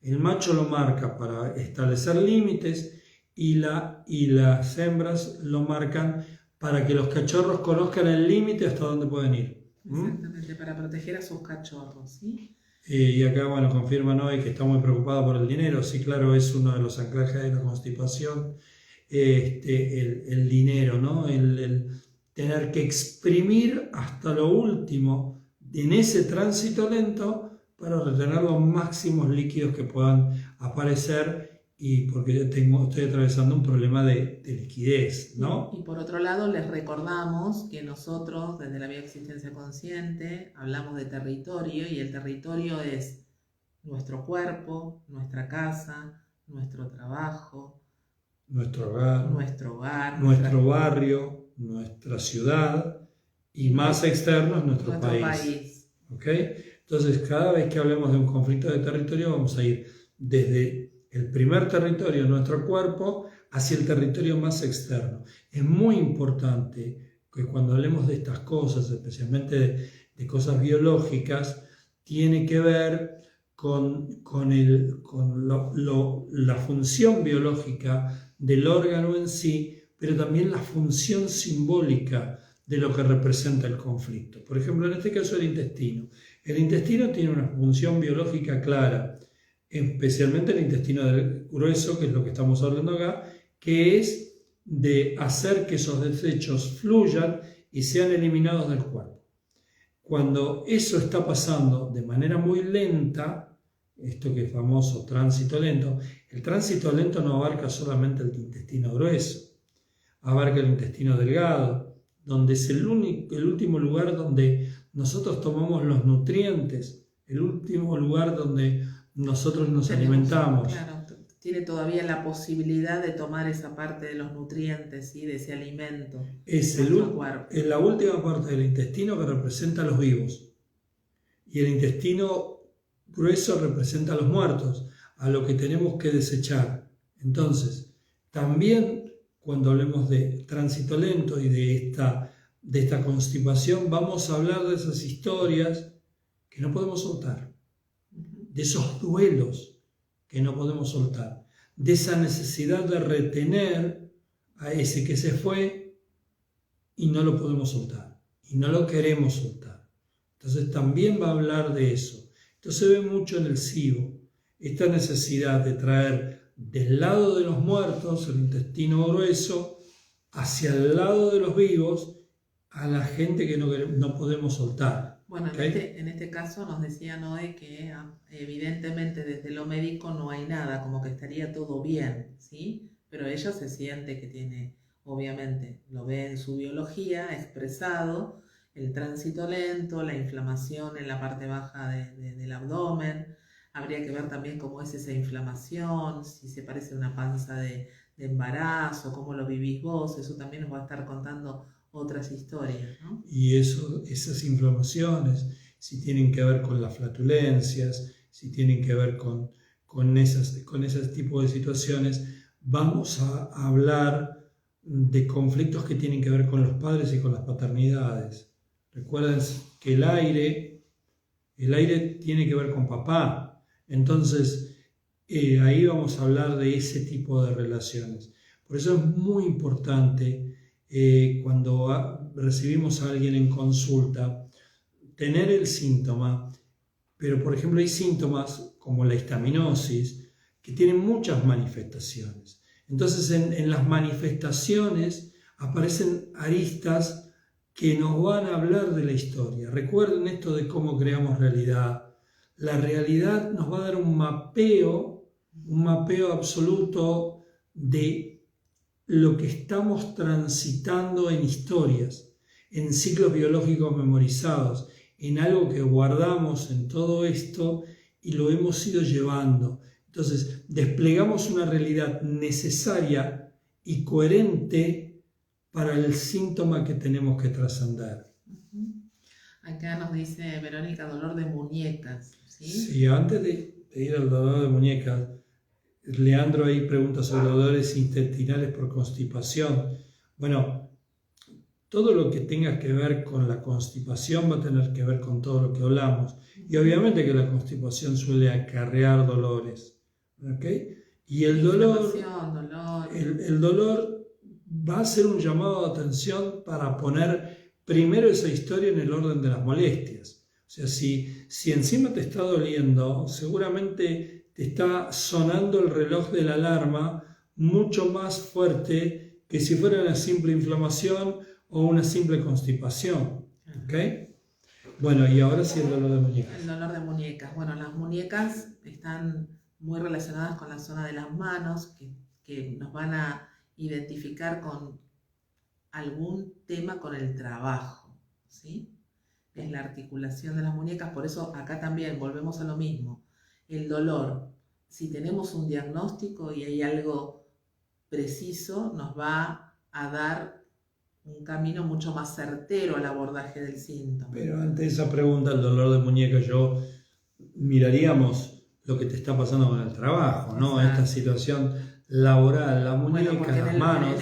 El macho lo marca para establecer límites, y las hembras lo marcan para que los cachorros conozcan el límite hasta dónde pueden ir. Exactamente, para proteger a sus cachorros, ¿sí? Y acá, bueno, confirman hoy que está muy preocupada por el dinero. Sí, claro, es uno de los anclajes de la constipación, el dinero, ¿no? El tener que exprimir hasta lo último en ese tránsito lento para retener los máximos líquidos que puedan aparecer, y porque yo estoy atravesando un problema de liquidez, ¿no? Y por otro lado, les recordamos que nosotros, desde la bioexistencia consciente, hablamos de territorio, y el territorio es nuestro cuerpo, nuestra casa, nuestro trabajo, nuestro hogar, nuestro barrio, nuestra ciudad, y más externos nuestro país. ¿Ok? Entonces, cada vez que hablemos de un conflicto de territorio, vamos a ir desde el primer territorio, nuestro cuerpo, hacia el territorio más externo. Es muy importante que cuando hablemos de estas cosas, especialmente de cosas biológicas, tiene que ver con la función biológica del órgano en sí, pero también la función simbólica de lo que representa el conflicto. Por ejemplo, en este caso el intestino. El intestino tiene una función biológica clara, especialmente el intestino grueso, que es lo que estamos hablando acá, que es de hacer que esos desechos fluyan y sean eliminados del cuerpo. Cuando eso está pasando de manera muy lenta, esto que es famoso tránsito lento, el tránsito lento no abarca solamente el intestino grueso, abarca el intestino delgado, donde es el último lugar donde nosotros tomamos los nutrientes, el último lugar donde nosotros nos alimentamos. Claro, tiene todavía la posibilidad de tomar esa parte de los nutrientes, ¿sí? De ese alimento. Es la última parte del intestino que representa a los vivos. Y el intestino grueso representa a los muertos, a lo que tenemos que desechar. Entonces, también cuando hablemos de tránsito lento y de esta constipación, vamos a hablar de esas historias que no podemos soltar, de esos duelos que no podemos soltar, de esa necesidad de retener a ese que se fue y no lo podemos soltar, y no lo queremos soltar. Entonces también va a hablar de eso. Esto se ve mucho en el SIBO, esta necesidad de traer del lado de los muertos, el intestino grueso, hacia el lado de los vivos, a la gente que no podemos soltar. Bueno, ¿Okay? en este caso nos decía Noé que evidentemente desde lo médico no hay nada, como que estaría todo bien, ¿sí? Pero ella se siente que tiene, obviamente, lo ve en su biología expresado, el tránsito lento, la inflamación en la parte baja del abdomen. Habría que ver también cómo es esa inflamación, si se parece a una panza de embarazo, cómo lo vivís vos. Eso también nos va a estar contando otras historias, ¿no? Y esas inflamaciones, si tienen que ver con las flatulencias, si tienen que ver con ese tipo de situaciones, vamos a hablar de conflictos que tienen que ver con los padres y con las paternidades. Recuerden que el aire tiene que ver con papá. Entonces, ahí vamos a hablar de ese tipo de relaciones. Por eso es muy importante cuando recibimos a alguien en consulta, tener el síntoma, pero por ejemplo hay síntomas como la histaminosis que tienen muchas manifestaciones. Entonces en las manifestaciones aparecen aristas que nos van a hablar de la historia. Recuerden esto de cómo creamos realidad. La realidad nos va a dar un mapeo absoluto de lo que estamos transitando en historias, en ciclos biológicos memorizados, en algo que guardamos en todo esto y lo hemos ido llevando. Entonces, desplegamos una realidad necesaria y coherente para el síntoma que tenemos que trascender. Acá nos dice Verónica, dolor de muñecas, ¿sí? Sí, antes de ir al dolor de muñecas, Leandro ahí pregunta sobre dolores intestinales por constipación. Bueno, todo lo que tenga que ver con la constipación va a tener que ver con todo lo que hablamos. Y obviamente que la constipación suele acarrear dolores. ¿Okay? Y el dolor va a ser un llamado de atención para poner primero esa historia en el orden de las molestias. O sea, si encima te está doliendo, seguramente te está sonando el reloj de la alarma mucho más fuerte que si fuera una simple inflamación o una simple constipación. ¿Okay? Bueno, y ahora sí el dolor de muñecas. El dolor de muñecas. Bueno, las muñecas están muy relacionadas con la zona de las manos, que nos van a identificar con algún tema con el trabajo, ¿sí? Es la articulación de las muñecas, por eso acá también volvemos a lo mismo. El dolor, si tenemos un diagnóstico y hay algo preciso, nos va a dar un camino mucho más certero al abordaje del síntoma. Pero ante esa pregunta, el dolor de muñeca, yo miraríamos lo que te está pasando con el trabajo, ¿no? Exacto. Esta situación laboral, la muñeca, bueno, las manos.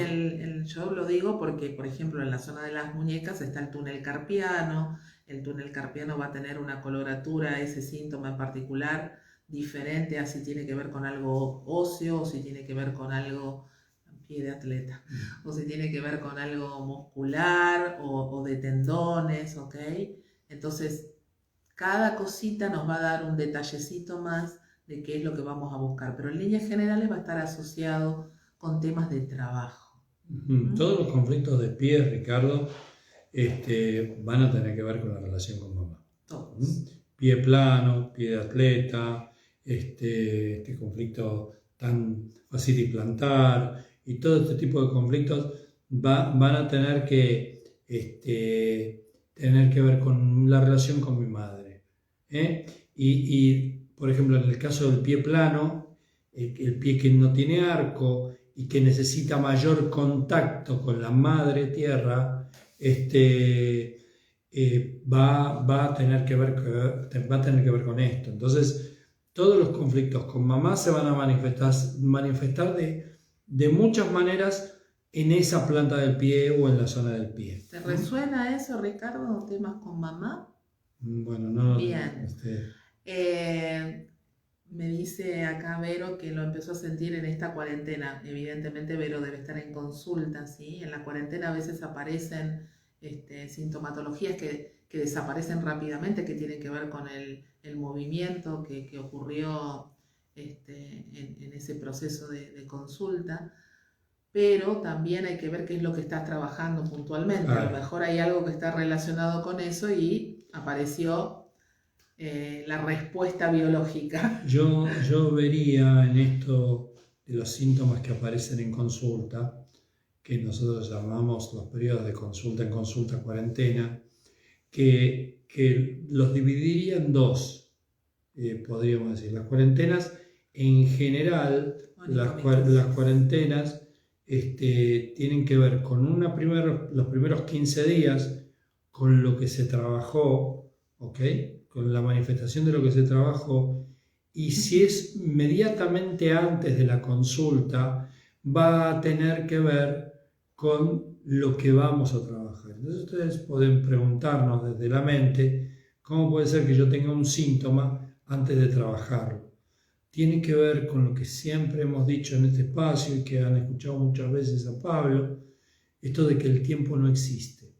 Yo lo digo porque, por ejemplo, en la zona de las muñecas está el túnel carpiano. El túnel carpiano va a tener una coloratura, ese síntoma en particular, diferente a si tiene que ver con algo óseo o si tiene que ver con algo pie de atleta, o si tiene que ver con algo muscular o de tendones, ¿ok? Entonces, cada cosita nos va a dar un detallecito más de qué es lo que vamos a buscar, pero en líneas generales va a estar asociado con temas de trabajo. Todos los conflictos de pies, Ricardo, van a tener que ver con la relación con mamá. Todos. Pie plano, pie de atleta, este conflicto tan fácil de plantar y todo este tipo de conflictos van a tener que ver con la relación con mi madre. Y, por ejemplo, en el caso del pie plano, el pie que no tiene arco y que necesita mayor contacto con la madre tierra, va a tener que ver con esto. Entonces, todos los conflictos con mamá se van a manifestar de muchas maneras en esa planta del pie o en la zona del pie. ¿Te resuena eso, Ricardo? ¿Temas con mamá? Bueno, no. Bien. Me dice acá Vero que lo empezó a sentir en esta cuarentena. Evidentemente Vero debe estar en consulta, ¿sí? En la cuarentena a veces aparecen sintomatologías que desaparecen rápidamente, que tienen que ver con el movimiento que ocurrió en ese proceso de consulta. Pero también hay que ver qué es lo que estás trabajando puntualmente. A lo mejor hay algo que está relacionado con eso y apareció la respuesta biológica. Yo vería en esto de los síntomas que aparecen en consulta, que nosotros llamamos los periodos de consulta en consulta cuarentena, que los dividiría en dos, podríamos decir. Las cuarentenas en general, las cuarentenas tienen que ver con los primeros 15 días, con lo que se trabajó, ¿ok? Con la manifestación de lo que se trabajó, y si es inmediatamente antes de la consulta, va a tener que ver con lo que vamos a trabajar. Entonces ustedes pueden preguntarnos desde la mente, ¿cómo puede ser que yo tenga un síntoma antes de trabajarlo? Tiene que ver con lo que siempre hemos dicho en este espacio y que han escuchado muchas veces a Pablo, esto de que el tiempo no existe.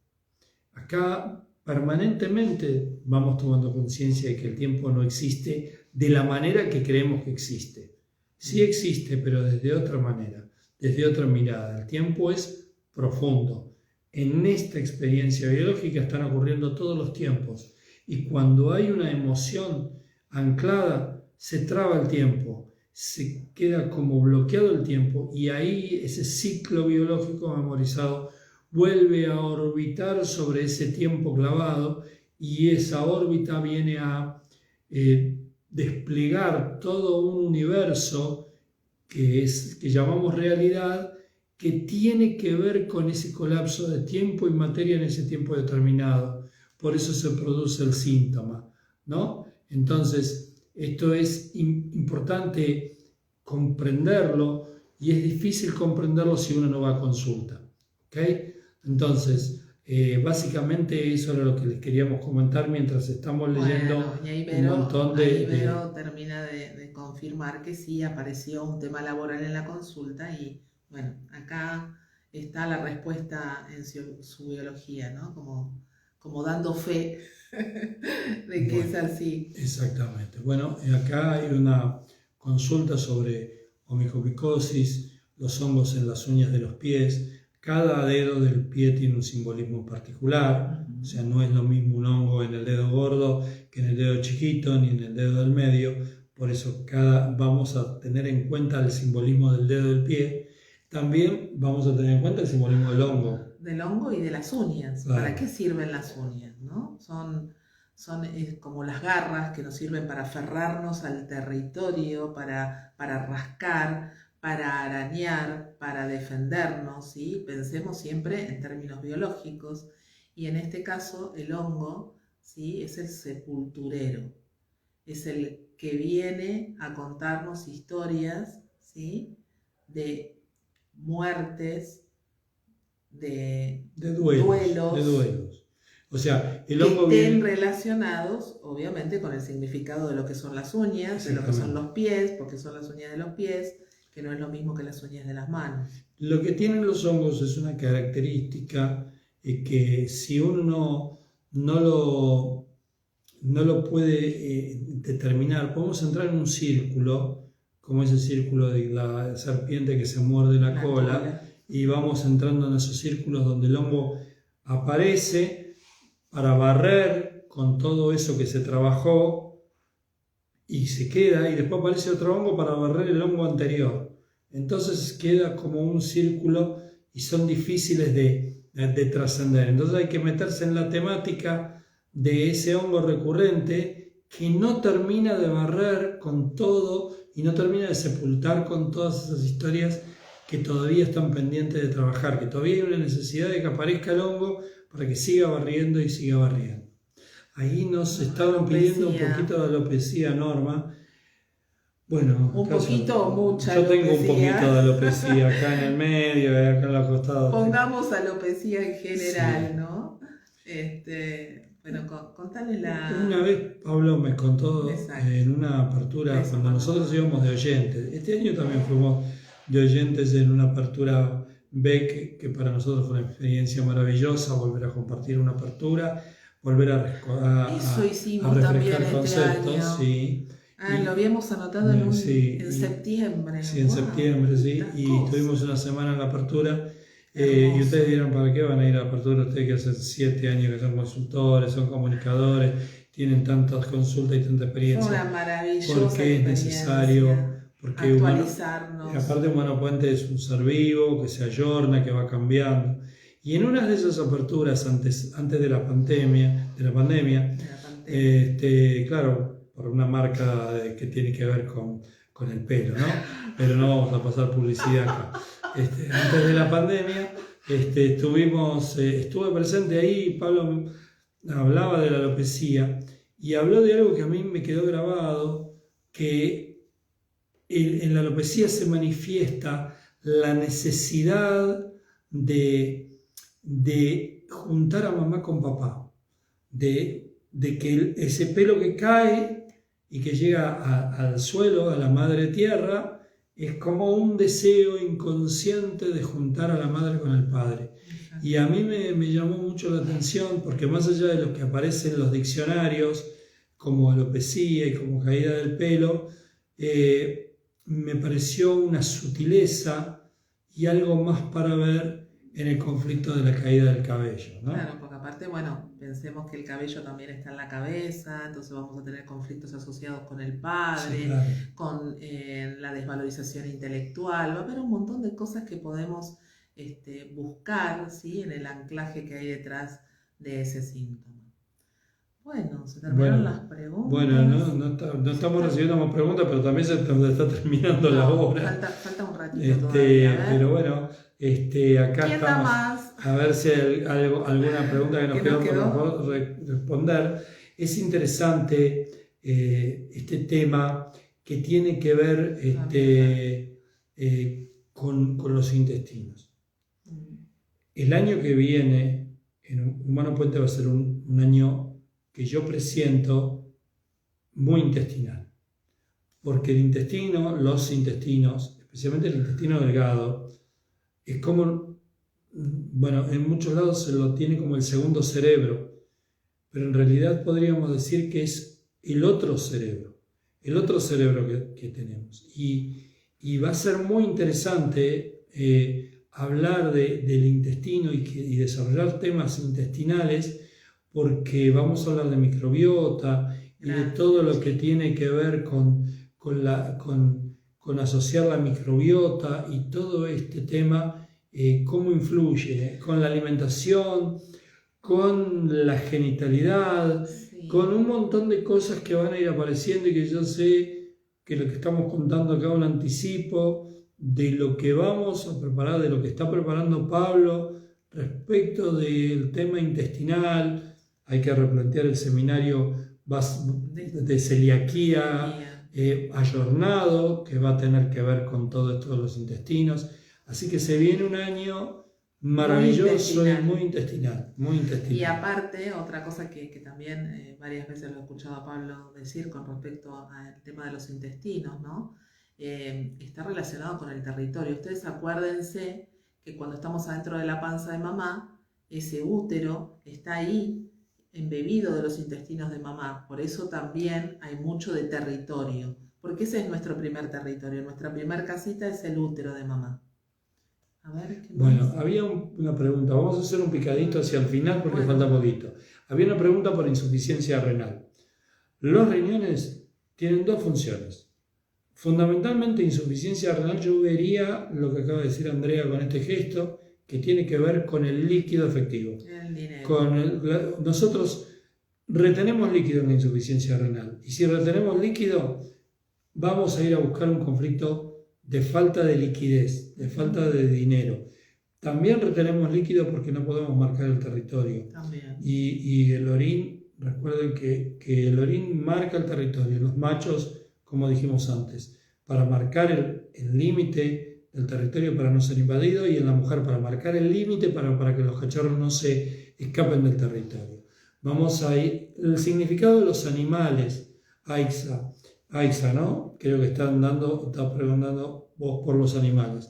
Acá permanentemente vamos tomando conciencia de que el tiempo no existe de la manera que creemos que existe. Sí existe, pero desde otra manera, desde otra mirada. El tiempo es profundo. En esta experiencia biológica están ocurriendo todos los tiempos. Y cuando hay una emoción anclada, se traba el tiempo, se queda como bloqueado el tiempo, y ahí ese ciclo biológico memorizado vuelve a orbitar sobre ese tiempo clavado, y esa órbita viene a desplegar todo un universo que llamamos realidad, que tiene que ver con ese colapso de tiempo y materia en ese tiempo determinado. Por eso se produce el síntoma, ¿no? Entonces, esto es importante comprenderlo, y es difícil comprenderlo si uno no va a consulta, ¿ok? Entonces, básicamente eso era lo que les queríamos comentar mientras estamos leyendo un montón de... Vero termina de confirmar que sí apareció un tema laboral en la consulta, y bueno, acá está la respuesta en su biología, ¿no? Como dando fe de que es así. Exactamente. Bueno, acá hay una consulta sobre omicopicosis, los hongos en las uñas de los pies, cada dedo del pie tiene un simbolismo particular, o sea, no es lo mismo un hongo en el dedo gordo que en el dedo chiquito ni en el dedo del medio, por eso vamos a tener en cuenta el simbolismo del dedo del pie. También vamos a tener en cuenta el simbolismo del hongo. Del hongo y de las uñas. Claro. ¿Para qué sirven las uñas? ¿No? Son como las garras que nos sirven para aferrarnos al territorio, para rascar, para arañar, para defendernos, ¿sí? Pensemos siempre en términos biológicos. Y en este caso el hongo, ¿sí? Es el sepulturero. Es el que viene a contarnos historias, ¿sí? De muertes, de duelos. O sea, el hongo que estén relacionados, obviamente, con el significado de lo que son las uñas, de lo que son los pies, porque son las uñas de los pies, que no es lo mismo que las uñas de las manos. Lo que tienen los hongos es una característica que si uno no lo puede determinar, podemos entrar en un círculo, como ese círculo de la serpiente que se muerde la cola, y vamos entrando en esos círculos donde el hongo aparece para barrer con todo eso que se trabajó y se queda, y después aparece otro hongo para barrer el hongo anterior. Entonces queda como un círculo y son difíciles de trascender. Entonces hay que meterse en la temática de ese hongo recurrente que no termina de barrer con todo y no termina de sepultar con todas esas historias que todavía están pendientes de trabajar, que todavía hay una necesidad de que aparezca el hongo para que siga barriendo y siga barriendo. Ahí nos estaban pidiendo un poquito de alopecia, Norma. Bueno, un poquito o mucha yo tengo alopecia. Un poquito de alopecia acá en el medio y acá en los costados. Pongamos alopecia en general, sí. ¿no? Bueno, contale la... Una vez Pablo me contó en una apertura, cuando nosotros íbamos de oyentes, este año también fuimos de oyentes en una apertura BEC, que para nosotros fue una experiencia maravillosa, volver a compartir una apertura, volver a refrescar conceptos. Sí. Lo habíamos anotado en septiembre. Sí, en septiembre, sí. Y tuvimos una semana en la apertura. Y ustedes dirán, ¿para qué van a ir a la apertura? Ustedes que hace 7 años que son consultores, son comunicadores, tienen tantas consultas y tanta experiencia. Fue una maravillosa porque es necesario, porque actualizarnos. Aparte Humano Puente es un ser vivo, que se ayorna, que va cambiando. Y en una de esas aperturas, antes de la pandemia, claro, por una marca que tiene que ver con el pelo, ¿no? Pero no vamos a pasar publicidad acá. Antes de la pandemia, estuve presente ahí, Pablo hablaba de la alopecia y habló de algo que a mí me quedó grabado, que en la alopecia se manifiesta la necesidad de juntar a mamá con papá, de que ese pelo que cae y que llega al suelo, a la madre tierra, es como un deseo inconsciente de juntar a la madre con el padre. Y a mí me llamó mucho la atención, porque más allá de lo que aparece en los diccionarios, como alopecia y como caída del pelo, me pareció una sutileza y algo más para ver en el conflicto de la caída del cabello, ¿no? Claro, porque aparte, pensemos que el cabello también está en la cabeza, entonces vamos a tener conflictos asociados con el padre, sí, claro, con la desvalorización intelectual, va a haber un montón de cosas que podemos buscar, ¿sí? En el anclaje que hay detrás de ese síntoma. Bueno, se terminaron las preguntas. Bueno, no estamos recibiendo más preguntas, pero también se está terminando la hora. Falta un ratito todavía. Pero bueno, acá estamos. Más? A ver si hay alguna pregunta que nos quedó por responder. Es interesante este tema que tiene que ver con los intestinos. El año que viene, en Humano Puente, va a ser un año que yo presiento muy intestinal. Porque los intestinos, especialmente el intestino delgado, es como, en muchos lados se lo tiene como el segundo cerebro, pero en realidad podríamos decir que es el otro cerebro que tenemos. Y va a ser muy interesante hablar del intestino y desarrollar temas intestinales, porque vamos a hablar de microbiota y de todo lo que tiene que ver con asociar la microbiota y todo este tema, cómo influye con la alimentación, con la genitalidad, con un montón de cosas que van a ir apareciendo y que yo sé que lo que estamos contando acá es un anticipo de lo que vamos a preparar, de lo que está preparando Pablo respecto del tema intestinal. Hay que replantear el seminario de celiaquía ayornado, que va a tener que ver con todo esto de los intestinos. Así que se viene un año maravilloso y muy intestinal. Y aparte, otra cosa que también varias veces lo he escuchado a Pablo decir con respecto al tema de los intestinos, ¿no? Está relacionado con el territorio. Ustedes acuérdense que cuando estamos adentro de la panza de mamá, ese útero está ahí, embebido de los intestinos de mamá. Por eso también hay mucho de territorio, porque ese es nuestro primer territorio. Nuestra primer casita es el útero de mamá. A ver, ¿qué más? Bueno, había una pregunta. Vamos a hacer un picadito hacia el final porque falta poquito. Había una pregunta por insuficiencia renal. Los riñones tienen dos funciones. Fundamentalmente, insuficiencia renal, yo vería lo que acaba de decir Andrea con este gesto, que tiene que ver con el líquido efectivo. El dinero. Nosotros retenemos líquido en la insuficiencia renal. Y si retenemos líquido, vamos a ir a buscar un conflicto de falta de liquidez, de falta de dinero. También retenemos líquido porque no podemos marcar el territorio. También. Y el orín, recuerden que el orín marca el territorio. Los machos, como dijimos antes, para marcar el límite del territorio para no ser invadido, y en la mujer para marcar el límite para que los cachorros no se escapen del territorio. Vamos a ir, el significado de los animales, Aixa, ¿no? Creo que estás preguntando vos por los animales.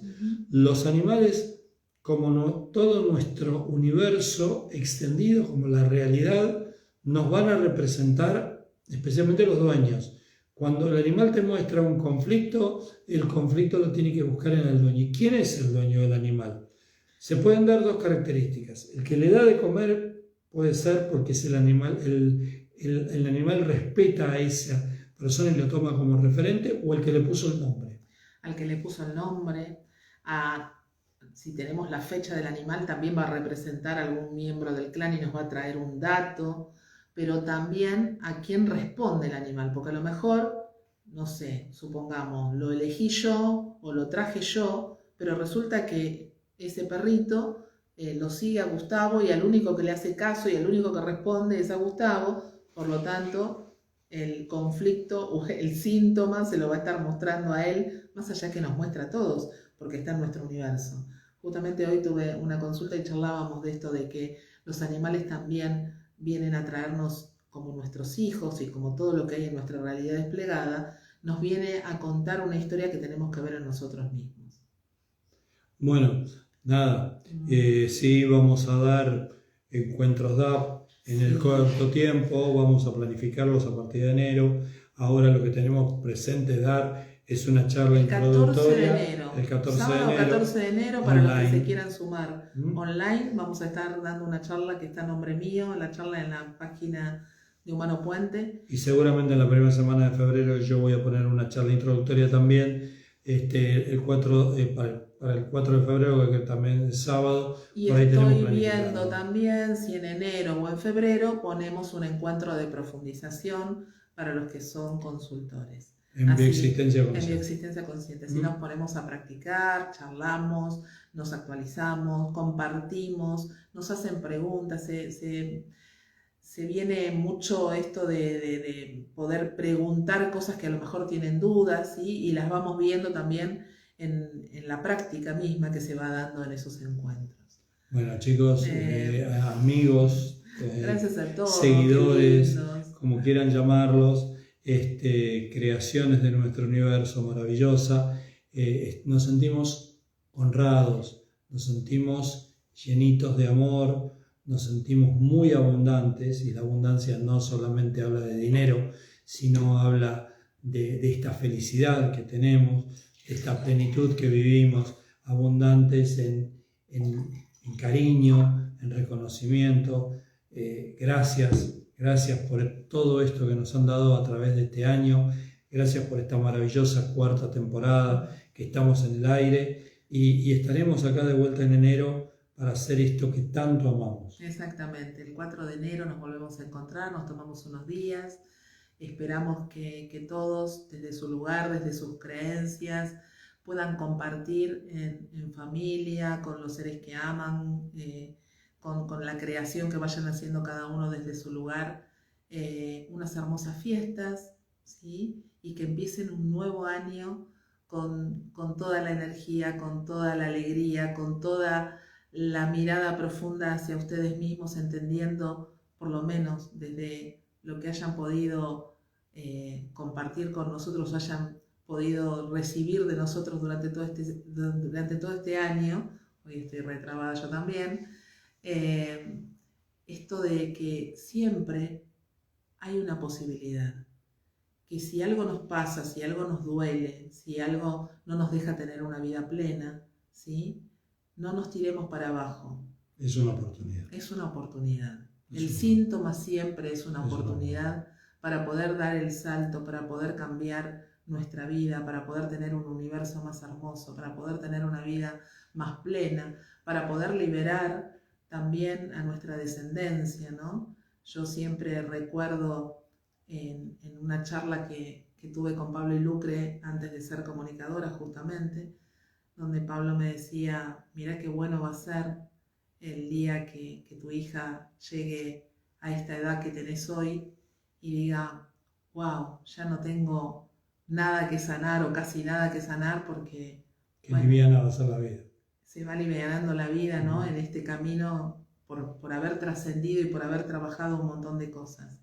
Los animales, como todo nuestro universo extendido, como la realidad, nos van a representar, especialmente los dueños. Cuando el animal te muestra un conflicto, el conflicto lo tiene que buscar en el dueño. ¿Y quién es el dueño del animal? Se pueden dar dos características. El que le da de comer puede ser porque es el animal respeta a esa persona y lo toma como referente, o el que le puso el nombre. Al que le puso el nombre, si tenemos la fecha del animal, también va a representar a algún miembro del clan y nos va a traer un dato, pero también a quién responde el animal, porque a lo mejor, no sé, supongamos, lo elegí yo o lo traje yo, pero resulta que ese perrito lo sigue a Gustavo y al único que le hace caso y al único que responde es a Gustavo, por lo tanto el conflicto o el síntoma se lo va a estar mostrando a él, más allá que nos muestra a todos, porque está en nuestro universo. Justamente hoy tuve una consulta y charlábamos de esto, de que los animales también vienen a traernos como nuestros hijos y como todo lo que hay en nuestra realidad desplegada, nos viene a contar una historia que tenemos que ver en nosotros mismos. Bueno, nada, sí vamos a dar encuentros DAP en el corto tiempo, vamos a planificarlos a partir de enero. Ahora lo que tenemos presente dar es una charla introductoria. El 14 sábado de enero. 14 de enero, para online. los que se quieran sumar online, vamos a estar dando una charla que está a nombre mío, la charla en la página de Humano Puente. Y seguramente en la primera semana de febrero yo voy a poner una charla introductoria también, para el 4 de febrero, que también es sábado. Y por ahí estoy viendo también si en enero o en febrero ponemos un encuentro de profundización para los que son consultores. En bioexistencia consciente. En bioexistencia consciente. Si nos ponemos a practicar, charlamos, nos actualizamos, compartimos, nos hacen preguntas, se viene mucho esto de poder preguntar cosas que a lo mejor tienen dudas, ¿sí? Y las vamos viendo también en la práctica misma que se va dando en esos encuentros. Bueno, chicos, amigos, gracias a todos, seguidores, como quieran llamarlos, creaciones de nuestro universo maravillosa, nos sentimos honrados, nos sentimos llenitos de amor, nos sentimos muy abundantes, y la abundancia no solamente habla de dinero, sino habla de esta felicidad que tenemos, esta plenitud que vivimos, abundantes en en cariño, en reconocimiento. Gracias por todo esto que nos han dado a través de este año. Gracias por esta maravillosa 4ª temporada que estamos en el aire y estaremos acá de vuelta en enero para hacer esto que tanto amamos. Exactamente, el 4 de enero nos volvemos a encontrar, nos tomamos unos días, esperamos que todos desde su lugar, desde sus creencias, puedan compartir en familia, con los seres que aman, con la creación que vayan haciendo cada uno desde su lugar, unas hermosas fiestas, ¿sí? Y que empiecen un nuevo año con toda la energía, con toda la alegría, con toda la mirada profunda hacia ustedes mismos, entendiendo por lo menos desde lo que hayan podido compartir con nosotros, hayan podido recibir de nosotros durante todo este año. Hoy estoy retrabada yo también. Esto de que siempre hay una posibilidad, que si algo nos pasa, si algo nos duele, si algo no nos deja tener una vida plena, ¿sí? No nos tiremos para abajo. Es una oportunidad. Es una oportunidad. El síntoma siempre es una oportunidad para poder dar el salto, para poder cambiar nuestra vida, para poder tener un universo más hermoso, para poder tener una vida más plena, para poder liberar también a nuestra descendencia, ¿no? Yo siempre recuerdo en una charla que tuve con Pablo y Lucre antes de ser comunicadora justamente, donde Pablo me decía, mira qué bueno va a ser el día que tu hija llegue a esta edad que tenés hoy y diga, wow, ya no tengo nada que sanar o casi nada que sanar porque... Qué liviana va a ser la vida. Se va alivianando la vida, ¿no? En este camino por haber trascendido y por haber trabajado un montón de cosas.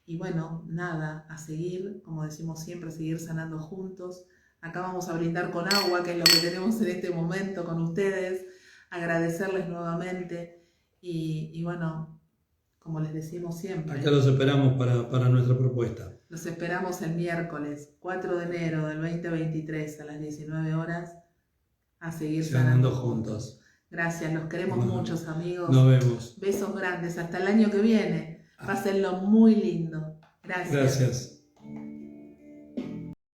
Y bueno, nada, a seguir, como decimos siempre, a seguir sanando juntos. Acá vamos a brindar con agua, que es lo que tenemos en este momento con ustedes. Agradecerles nuevamente y bueno, como les decimos siempre. Acá los esperamos para nuestra propuesta. Los esperamos el miércoles 4 de enero del 2023 a las 19 horas a seguir sanando juntos. Gracias, los queremos mucho, amigos. Nos vemos. Besos grandes, hasta el año que viene. Pásenlo muy lindo. Gracias. Gracias.